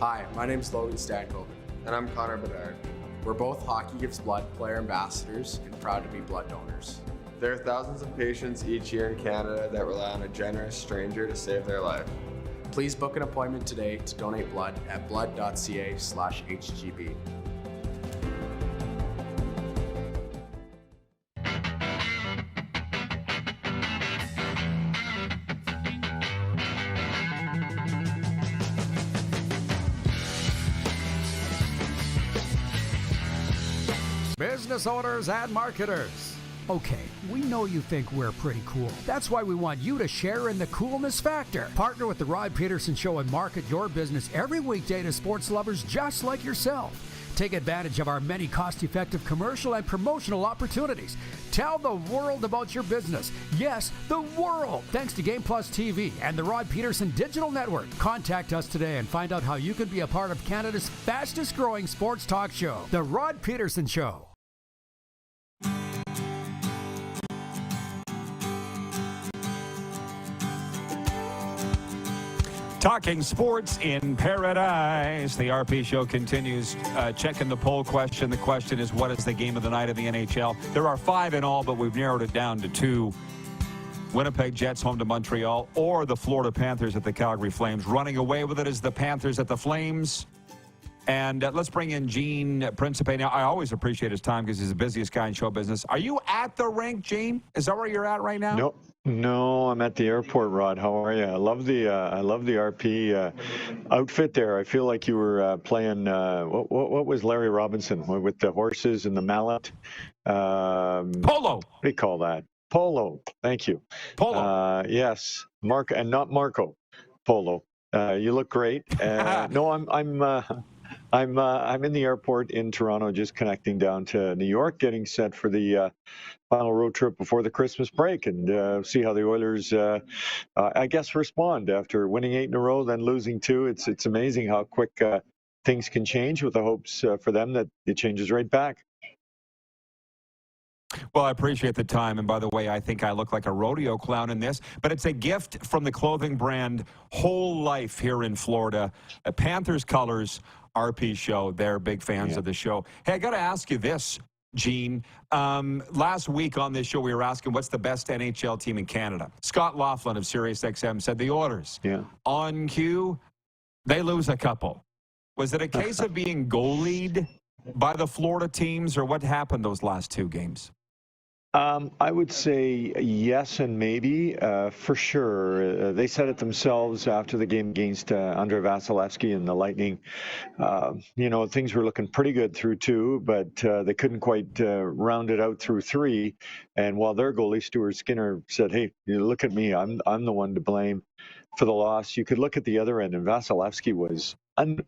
Hi, my name is Logan Stankoven. And I'm Connor Bedard. We're both Hockey Gives Blood player ambassadors and proud to be blood donors. There are thousands of patients each year in Canada that rely on a generous stranger to save their life. Please book an appointment today to donate blood at blood.ca/HGB. Business owners and marketers. Okay, we know you think we're pretty cool. That's why we want you to share in the coolness factor. Partner with the Rod Pedersen Show and market your business every weekday to sports lovers just like yourself. Take advantage of our many cost-effective commercial and promotional opportunities. Tell the world about your business. Yes, the world. Thanks to Game Plus TV and the Rod Pedersen Digital Network. Contact us today and find out how you can be a part of Canada's fastest-growing sports talk show, The Rod Pedersen Show. Talking sports in paradise. The RP Show continues checking the poll question. The question is, what is the game of the night in the NHL? There are 5 in all, but we've narrowed it down to 2. Winnipeg Jets home to Montreal, or the Florida Panthers at the Calgary Flames. Running away with it is the Panthers at the Flames. And let's bring in Gene Principe. Now, I always appreciate his time because he's the busiest guy in show business. Are you at the rink, Gene? Is that where you're at right now? Nope. No, I'm at the airport, Rod. How are you? I love the RP outfit there. I feel like you were playing what was Larry Robinson with the horses and the mallet? Polo. What do you call that? Polo. Thank you. Polo. Yes, Marco, and not Marco. Polo. You look great. No, I'm in the airport in Toronto, just connecting down to New York, getting set for the final road trip before the Christmas break, and see how the Oilers, I guess, respond after winning 8 in a row, then losing 2. It's amazing how quick things can change, with the hopes for them that it changes right back. Well, I appreciate the time. And by the way, I think I look like a rodeo clown in this, but it's a gift from the clothing brand Whole Life here in Florida. Panthers colors, RP Show. They're big fans of the show. Hey, I got to ask you this, Gene. Last week on this show, we were asking what's the best NHL team in Canada. Scott Laughlin of SiriusXM said the Oilers. Yeah. On cue, they lose a couple. Was it a case of being goalied by the Florida teams, or what happened those last 2 games? I would say yes and maybe. For sure. They said it themselves after the game against Andrei Vasilevsky and the Lightning. Things were looking pretty good through 2, but they couldn't quite round it out through 3. And while their goalie, Stuart Skinner, said, hey, look at me, I'm the one to blame for the loss, you could look at the other end, and Vasilevsky was,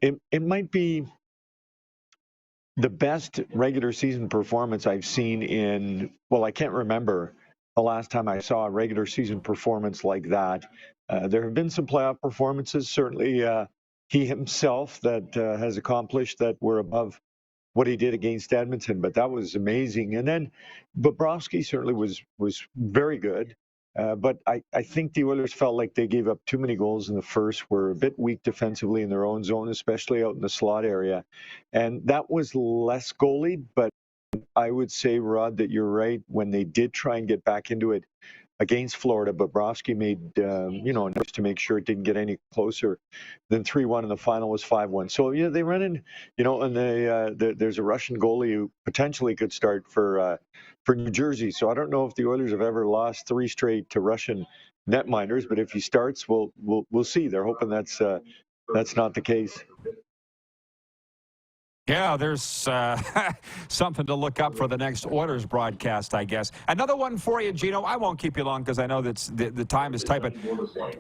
it might be the best regular season performance I've seen in, well, I can't remember the last time I saw a regular season performance like that. There have been some playoff performances, certainly he himself, that has accomplished that were above what he did against Edmonton, but that was amazing. And then Bobrovsky certainly was very good. But I think the Oilers felt like they gave up too many goals in the first, were a bit weak defensively in their own zone, especially out in the slot area. And that was less goalied, but I would say, Rod, that you're right. When they did try and get back into it against Florida, Bobrovsky made, enough to make sure it didn't get any closer than 3-1, and the final was 5-1. So, yeah, they run in, and there's a Russian goalie who potentially could start for New Jersey. So I don't know if the Oilers have ever lost 3 straight to Russian netminders, but if he starts, we'll see. They're hoping that's not the case. Yeah, there's something to look up for the next Oilers broadcast, I guess. Another one for you, Gino. I won't keep you long because I know that the time is tight, but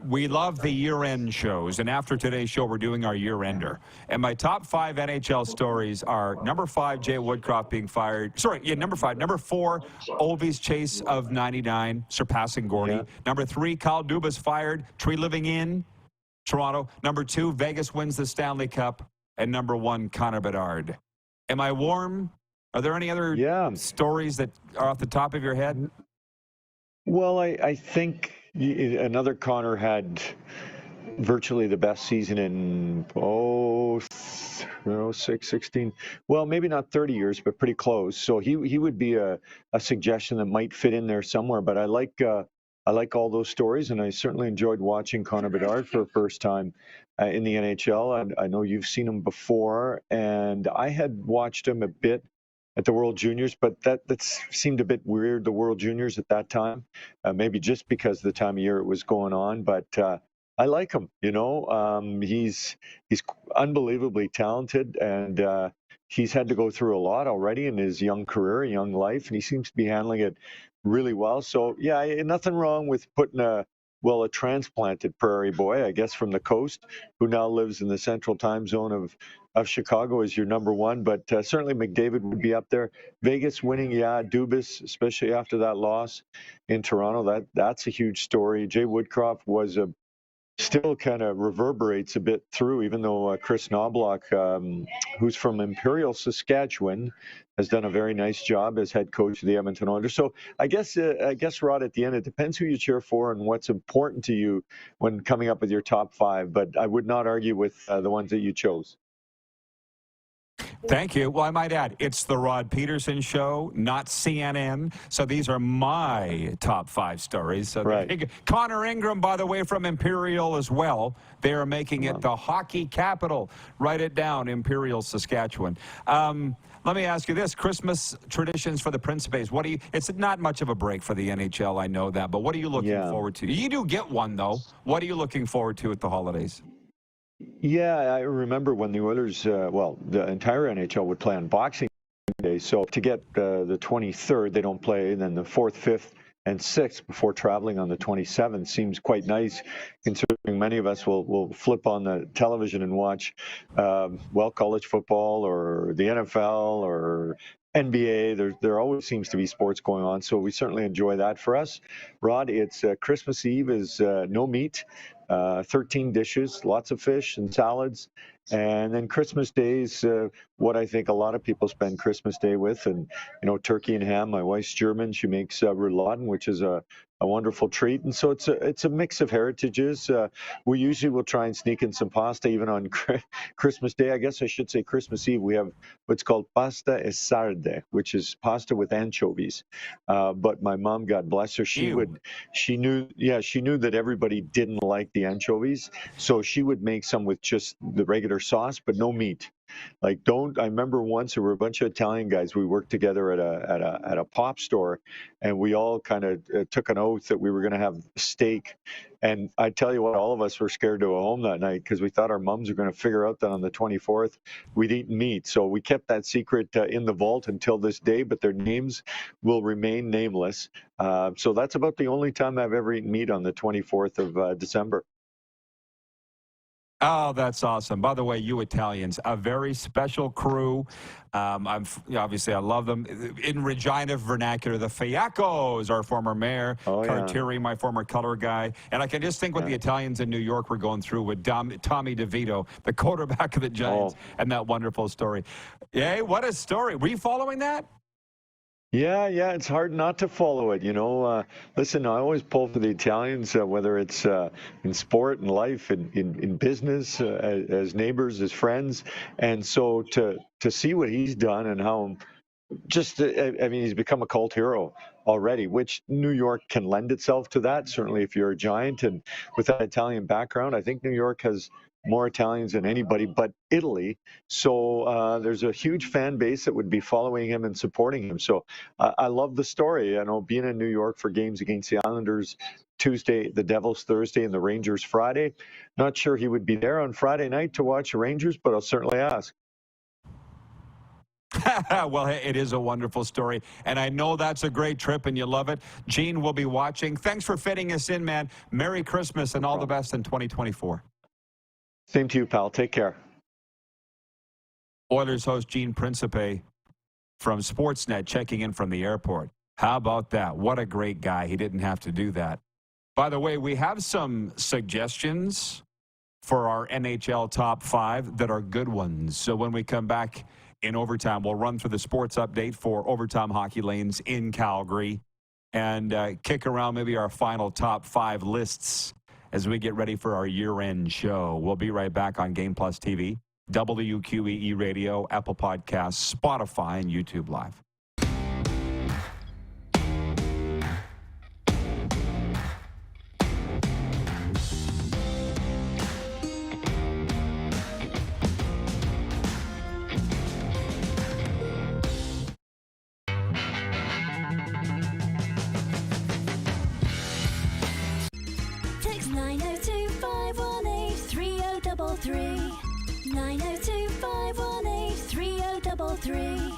we love the year-end shows. And after today's show, we're doing our year-ender. And my top 5 NHL stories are number 5, Jay Woodcroft being fired. Number 5. Number 4, Ovi's chase of 99, surpassing Gordy. Yeah. Number 3, Kyle Dubas fired, Tree living in Toronto. Number 2, Vegas wins the Stanley Cup. And number 1, Connor Bedard. Am I warm? Are there any other stories that are off the top of your head? Well, I think another Connor had virtually the best season in 16. Well, maybe not 30 years, but pretty close. So he would be a suggestion that might fit in there somewhere. But I like all those stories, and I certainly enjoyed watching Connor Bedard for the first time in the NHL. I know you've seen him before, and I had watched him a bit at the World Juniors, but that seemed a bit weird, the World Juniors at that time, maybe just because of the time of year it was going on. But I like him, he's unbelievably talented, and he's had to go through a lot already in his young career, young life, and he seems to be handling it really well. So, yeah, nothing wrong with putting a transplanted prairie boy, I guess, from the coast, who now lives in the central time zone of Chicago as your number one. But certainly McDavid would be up there. Vegas winning, Dubas, especially after that loss in Toronto. That's a huge story. Jay Woodcroft was still kind of reverberates a bit through, even though Chris Knobloch, who's from Imperial, Saskatchewan, has done a very nice job as head coach of the Edmonton Oilers. So I guess, Rod, at the end, it depends who you cheer for and what's important to you when coming up with your top five. But I would not argue with the ones that you chose. Thank you. Well, I might add, it's the Rod Pedersen Show, not CNN. So these are my top five stories. So right. Connor Ingram, by the way, from Imperial as well. They are making it the hockey capital. Write it down, Imperial, Saskatchewan. Let me ask you this: Christmas traditions for the Principes. It's not much of a break for the NHL, I know that, but what are you looking forward to? You do get one, though. What are you looking forward to at the holidays? Yeah, I remember when the Oilers, the entire NHL would play on Boxing Day. So to get the 23rd, they don't play, and then the 4th, 5th, and 6th before traveling on the 27th seems quite nice, considering many of us will flip on the television and watch, college football or the NFL or NBA. There always seems to be sports going on, so we certainly enjoy that. For us, Rod, it's Christmas Eve is no meat. 13 dishes, lots of fish and salads. And then Christmas Day is what I think a lot of people spend Christmas Day with. And, turkey and ham. My wife's German. She makes rouladen, which is a wonderful treat. And so it's a mix of heritages. We usually will try and sneak in some pasta even on Christmas Day. I guess I should say Christmas Eve. We have what's called pasta e sarde, which is pasta with anchovies. But my mom, God bless her, she knew that everybody didn't like the anchovies. So she would make some with just the regular sauce, but no meat. I remember once there were a bunch of Italian guys. We worked together at a pop store, and we all kind of took an oath that we were going to have steak. And I tell you what, all of us were scared to go home that night because we thought our moms were going to figure out that on the 24th we'd eat meat. So we kept that secret in the vault until this day, but their names will remain nameless. So that's about the only time I've ever eaten meat, on the 24th of December. Oh, that's awesome. By the way, you Italians, a very special crew. Obviously, I love them. In Regina vernacular, the Fiaccos, our former mayor, Cartieri, my former color guy. And I can just think what the Italians in New York were going through with Tommy DeVito, the quarterback of the Giants, and that wonderful story. Yeah, what a story. Were you following that? Yeah, it's hard not to follow it. Listen, I always pull for the Italians, whether it's in sport and life, in business, as neighbors, as friends. And so to see what he's done and how he's become a cult hero already, which New York can lend itself to that. Certainly if you're a Giant and with that Italian background, I think New York has more Italians than anybody but Italy. So there's a huge fan base that would be following him and supporting him. So I love the story. Being in New York for games against the Islanders Tuesday, the Devils Thursday, and the Rangers Friday. Not sure he would be there on Friday night to watch the Rangers, but I'll certainly ask. Well, it is a wonderful story, and I know that's a great trip, and you love it. Gene will be watching. Thanks for fitting us in, man. Merry Christmas and all the best in 2024. Same to you, pal. Take care. Oilers host Gene Principe from Sportsnet checking in from the airport. How about that? What a great guy. He didn't have to do that. By the way, we have some suggestions for our NHL top 5 that are good ones. So when we come back in overtime, we'll run through the sports update for Overtime Hockey Lanes in Calgary and kick around maybe our final top 5 lists as we get ready for our year-end show. We'll be right back on Game Plus TV, WQEE Radio, Apple Podcasts, Spotify, and YouTube Live. Text 902-518-3033. 902-518-3033. 3033.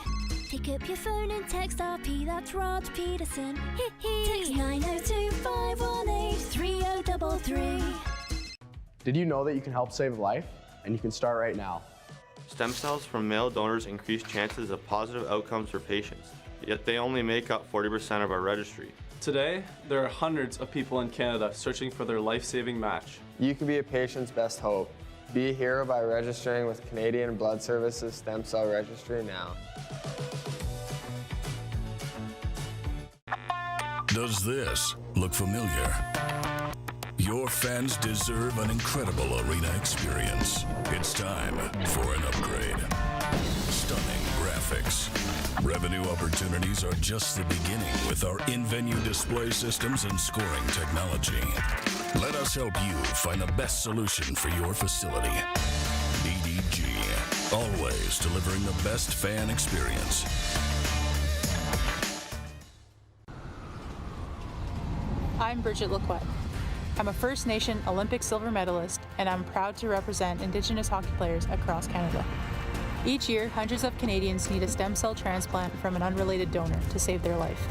Pick up your phone and text RP, that's Rod Pedersen. Text 902-518-3033. Did you know that you can help save a life? And you can start right now. Stem cells from male donors increase chances of positive outcomes for patients, yet they only make up 40% of our registry. Today, there are hundreds of people in Canada searching for their life-saving match. You can be a patient's best hope. Be a hero by registering with Canadian Blood Services Stem Cell Registry now. Does this look familiar? Your fans deserve an incredible arena experience. It's time for an upgrade. Stunning graphics. Revenue opportunities are just the beginning with our in-venue display systems and scoring technology. Let us help you find the best solution for your facility. EDG, always delivering the best fan experience. I'm Bridget Lacquette. I'm a First Nation Olympic silver medalist, and I'm proud to represent Indigenous hockey players across Canada. Each year, hundreds of Canadians need a stem cell transplant from an unrelated donor to save their life.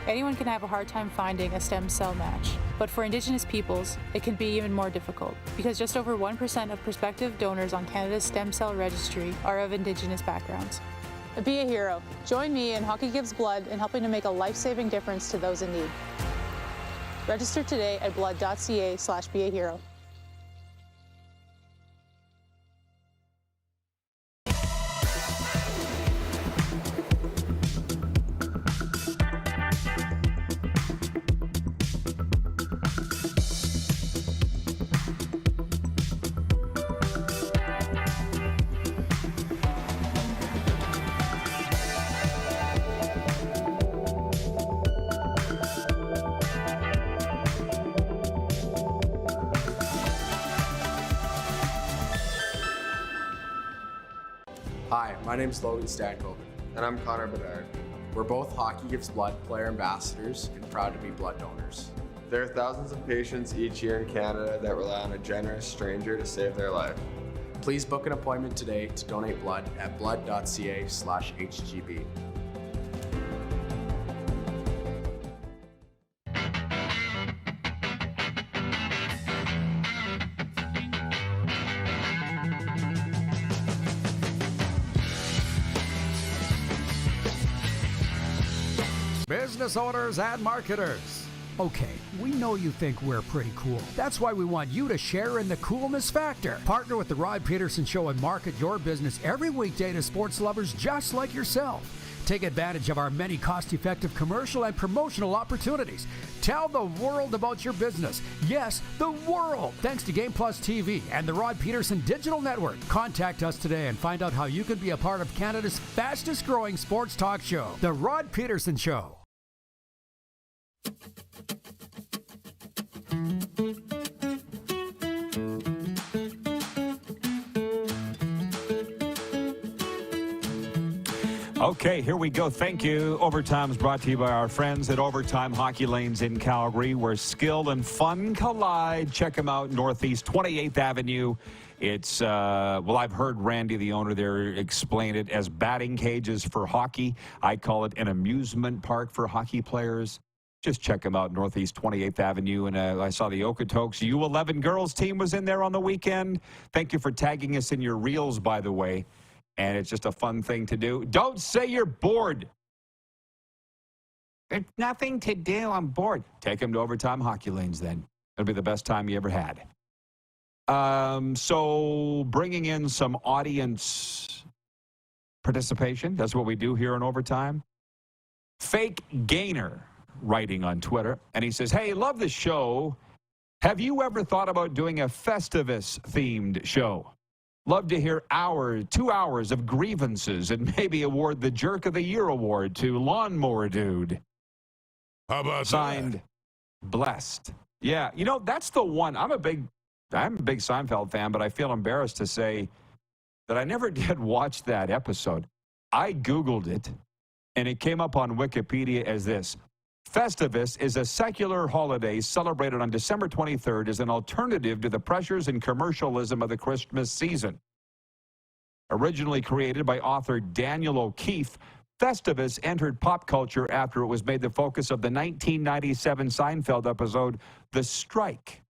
Anyone can have a hard time finding a stem cell match, but for Indigenous peoples, it can be even more difficult because just over 1% of prospective donors on Canada's stem cell registry are of Indigenous backgrounds. Be a hero. Join me in Hockey Gives Blood in helping to make a life-saving difference to those in need. Register today at blood.ca/beahero. Hi, my name is Logan Stankoven. And I'm Connor Bedard. We're both Hockey Gives Blood player ambassadors and proud to be blood donors. There are thousands of patients each year in Canada that rely on a generous stranger to save their life. Please book an appointment today to donate blood at blood.ca/HGB. Business owners and marketers. Okay, we know you think we're pretty cool. That's why we want you to share in the coolness factor. Partner with the Rod Pedersen Show and market your business every weekday to sports lovers just like yourself. Take advantage of our many cost-effective commercial and promotional opportunities. Tell the world about your business. Yes, the world. Thanks to Game Plus TV and the Rod Pedersen Digital Network. Contact us today and find out how you can be a part of Canada's fastest-growing sports talk show, The Rod Pedersen Show. Okay, here we go. Thank you. Overtime's brought to you by our friends at Overtime Hockey Lanes in Calgary, where skill and fun collide. Check them out, Northeast 28th Avenue. It's, well, I've heard Randy, the owner there, explain it as batting cages for hockey. I call it an amusement park for hockey players. Just check them out, Northeast 28th Avenue. And I saw the Okotoks U11 girls team was in there on the weekend. Thank you for tagging us in your reels, by the way. And it's just a fun thing to do. Don't say you're bored. There's nothing to do. I'm bored. Take them to Overtime Hockey Lanes then. It'll be the best time you ever had. So bringing in some audience participation. That's what we do here in Overtime. Fake Gainer writing on Twitter. And he says, hey, love the show. Have you ever thought about doing a Festivus-themed show? Love to hear 2 hours of grievances and maybe award the Jerk of the Year award to Lawnmower Dude. How about Signed, Blessed. Yeah, you know, that's the one. I'm a big Seinfeld fan, but I feel embarrassed to say that I never did watch that episode. I Googled it, and it came up on Wikipedia as this. Festivus is a secular holiday celebrated on December 23rd as an alternative to the pressures and commercialism of the Christmas season. Originally created by author Daniel O'Keefe, Festivus entered pop culture after it was made the focus of the 1997 Seinfeld episode, The Strike.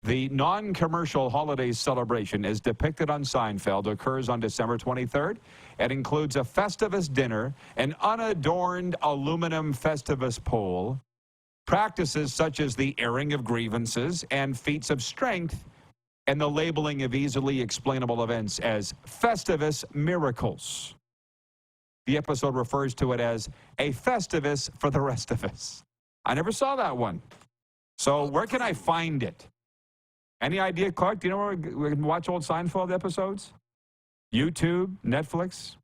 The non-commercial holiday celebration, as depicted on Seinfeld, occurs on December 23rd. It includes a Festivus dinner, an unadorned aluminum Festivus pole, practices such as the airing of grievances and feats of strength, and the labeling of easily explainable events as Festivus miracles. The episode refers to it as a Festivus for the rest of us. I never saw that one. So where can I find it? Any idea, Clark? Do you know where we can watch old Seinfeld episodes? YouTube, Netflix?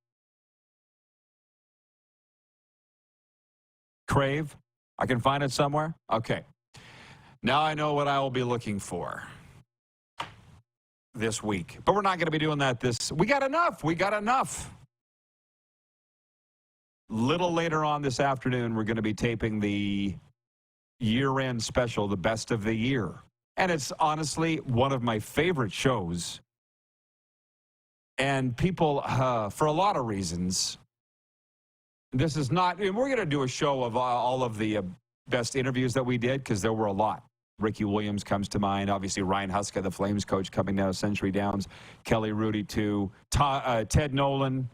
Crave? I can find it somewhere? Okay. Now I know what I will be looking for this week. But we're not going to be doing that this... We got enough. Little later on this afternoon, we're going to be taping the year-end special, The Best of the Year. And it's honestly one of my favorite shows. And people, for a lot of reasons, this is not... We're going to do a show of all of the best interviews that we did, because there were a lot. Ricky Williams comes to mind. Obviously, Ryan Huska, the Flames coach, coming down to Century Downs. Kelly Rudy, too. Ted Nolan.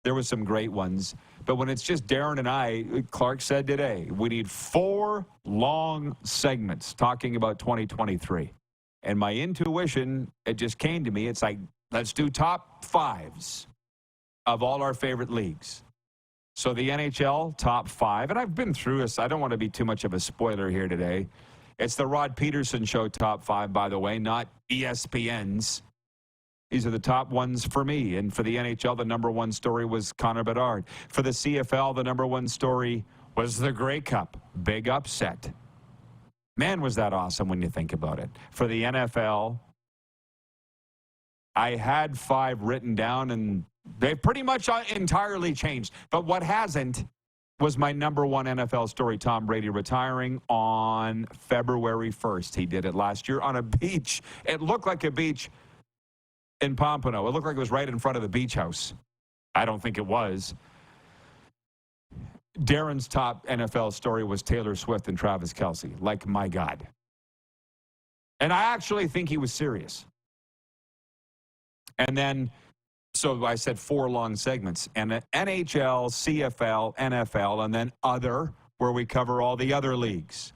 There were some great ones. But when it's just Darren and I, Clark said today, we need 4 long segments talking about 2023. And my intuition, it just came to me. It's like, let's do top 5s of all our favorite leagues. So the NHL, top 5. And I've been through this. I don't want to be too much of a spoiler here today. It's the Rod Pedersen Show top 5, by the way, not ESPN's. These are the top ones for me. And for the NHL, the number 1 story was Connor Bedard. For the CFL, the number 1 story was the Grey Cup. Big upset. Man, was that awesome when you think about it. For the NFL, I had 5 written down, and they've pretty much entirely changed. But what hasn't was my number 1 NFL story, Tom Brady retiring on February 1st. He did it last year on a beach. It looked like a beach in Pompano. It looked like it was right in front of the beach house. I don't think it was. Darren's top NFL story was Taylor Swift and Travis Kelce. Like, my God. And I actually think he was serious. And then, so I said 4 long segments. And NHL, CFL, NFL, and then other, where we cover all the other leagues.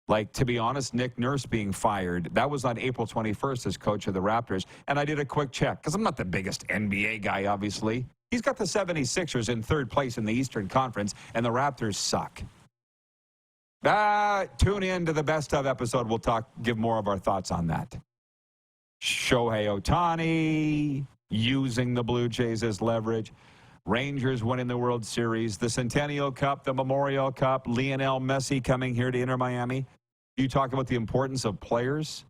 Like, to be honest, Nick Nurse being fired, that was on April 21st as coach of the Raptors. And I did a quick check, because I'm not the biggest NBA guy, obviously. He's got the 76ers in 3rd place in the Eastern Conference, and the Raptors suck. Tune in to the Best Of episode. We'll give more of our thoughts on that. Shohei Ohtani using the Blue Jays as leverage. Rangers winning the World Series, the Centennial Cup, the Memorial Cup, Lionel Messi coming here to Inter Miami. You talk about the importance of players.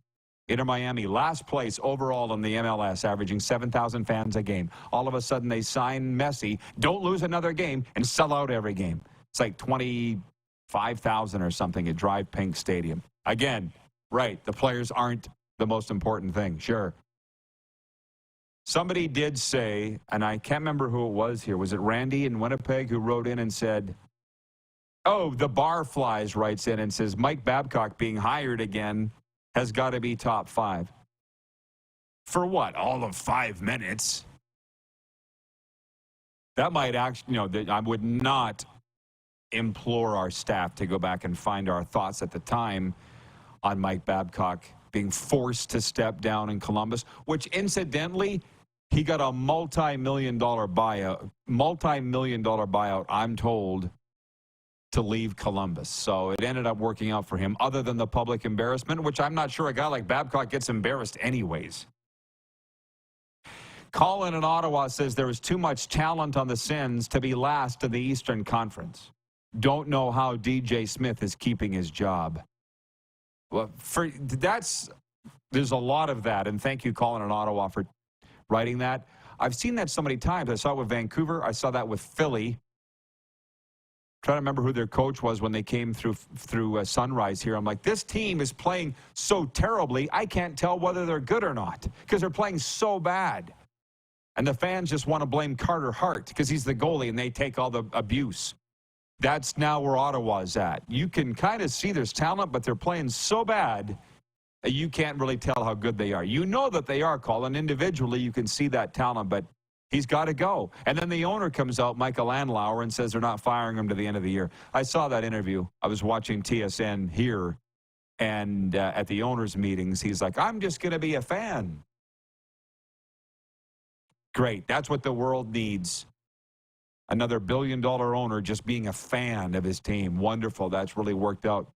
Inter Miami, last place overall in the MLS, averaging 7,000 fans a game. All of a sudden, they sign Messi, don't lose another game, and sell out every game. It's like 25,000 or something at Drive Pink Stadium. Again, right, the players aren't the most important thing, sure. Somebody did say, and I can't remember who it was here, was it Randy in Winnipeg who wrote in and said, oh, the Barflies writes in and says, Mike Babcock being hired again has got to be top 5. For what? All of 5 minutes? That might actually, I would not implore our staff to go back and find our thoughts at the time on Mike Babcock being forced to step down in Columbus, which incidentally, he got a multi-million-dollar buyout, I'm told, to leave Columbus. So it ended up working out for him, other than the public embarrassment, which I'm not sure a guy like Babcock gets embarrassed anyways. Colin in Ottawa says there is too much talent on the Sens to be last in the Eastern Conference. Don't know how DJ Smith is keeping his job. Well, there's a lot of that, and thank you, Colin in Ottawa, for writing that. I've seen that so many times. I saw it with Vancouver. I saw that with Philly. I'm trying to remember who their coach was when they came through Sunrise here. I'm like, this team is playing so terribly, I can't tell whether they're good or not because they're playing so bad. And the fans just want to blame Carter Hart because he's the goalie and they take all the abuse. That's now where Ottawa's at. You can kind of see there's talent, but they're playing so bad that you can't really tell how good they are. You know that they are, Colin. Individually, you can see that talent, but he's got to go. And then the owner comes out, Michael Landlauer, and says they're not firing him to the end of the year. I saw that interview. I was watching TSN here, and at the owners' meetings, he's like, I'm just going to be a fan. Great. That's what the world needs. Another billion-dollar owner just being a fan of his team. Wonderful. That's really worked out.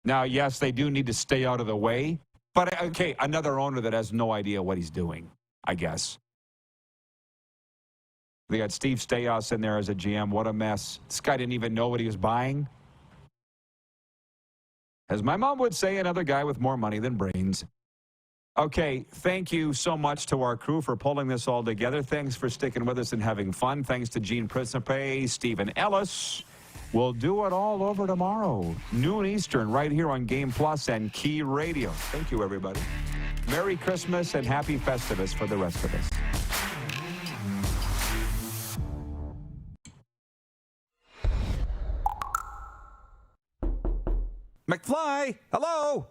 Now, yes, they do need to stay out of the way. But, okay, another owner that has no idea what he's doing, I guess. They got Steve Staios in there as a GM. What a mess. This guy didn't even know what he was buying. As my mom would say, another guy with more money than brains. Okay, thank you so much to our crew for pulling this all together. Thanks for sticking with us and having fun. Thanks to Gene Principe, Stephen Ellis. We'll do it all over tomorrow, noon Eastern, right here on Game Plus and Key Radio. Thank you, everybody. Merry Christmas and Happy Festivus for the rest of us. McFly, hello?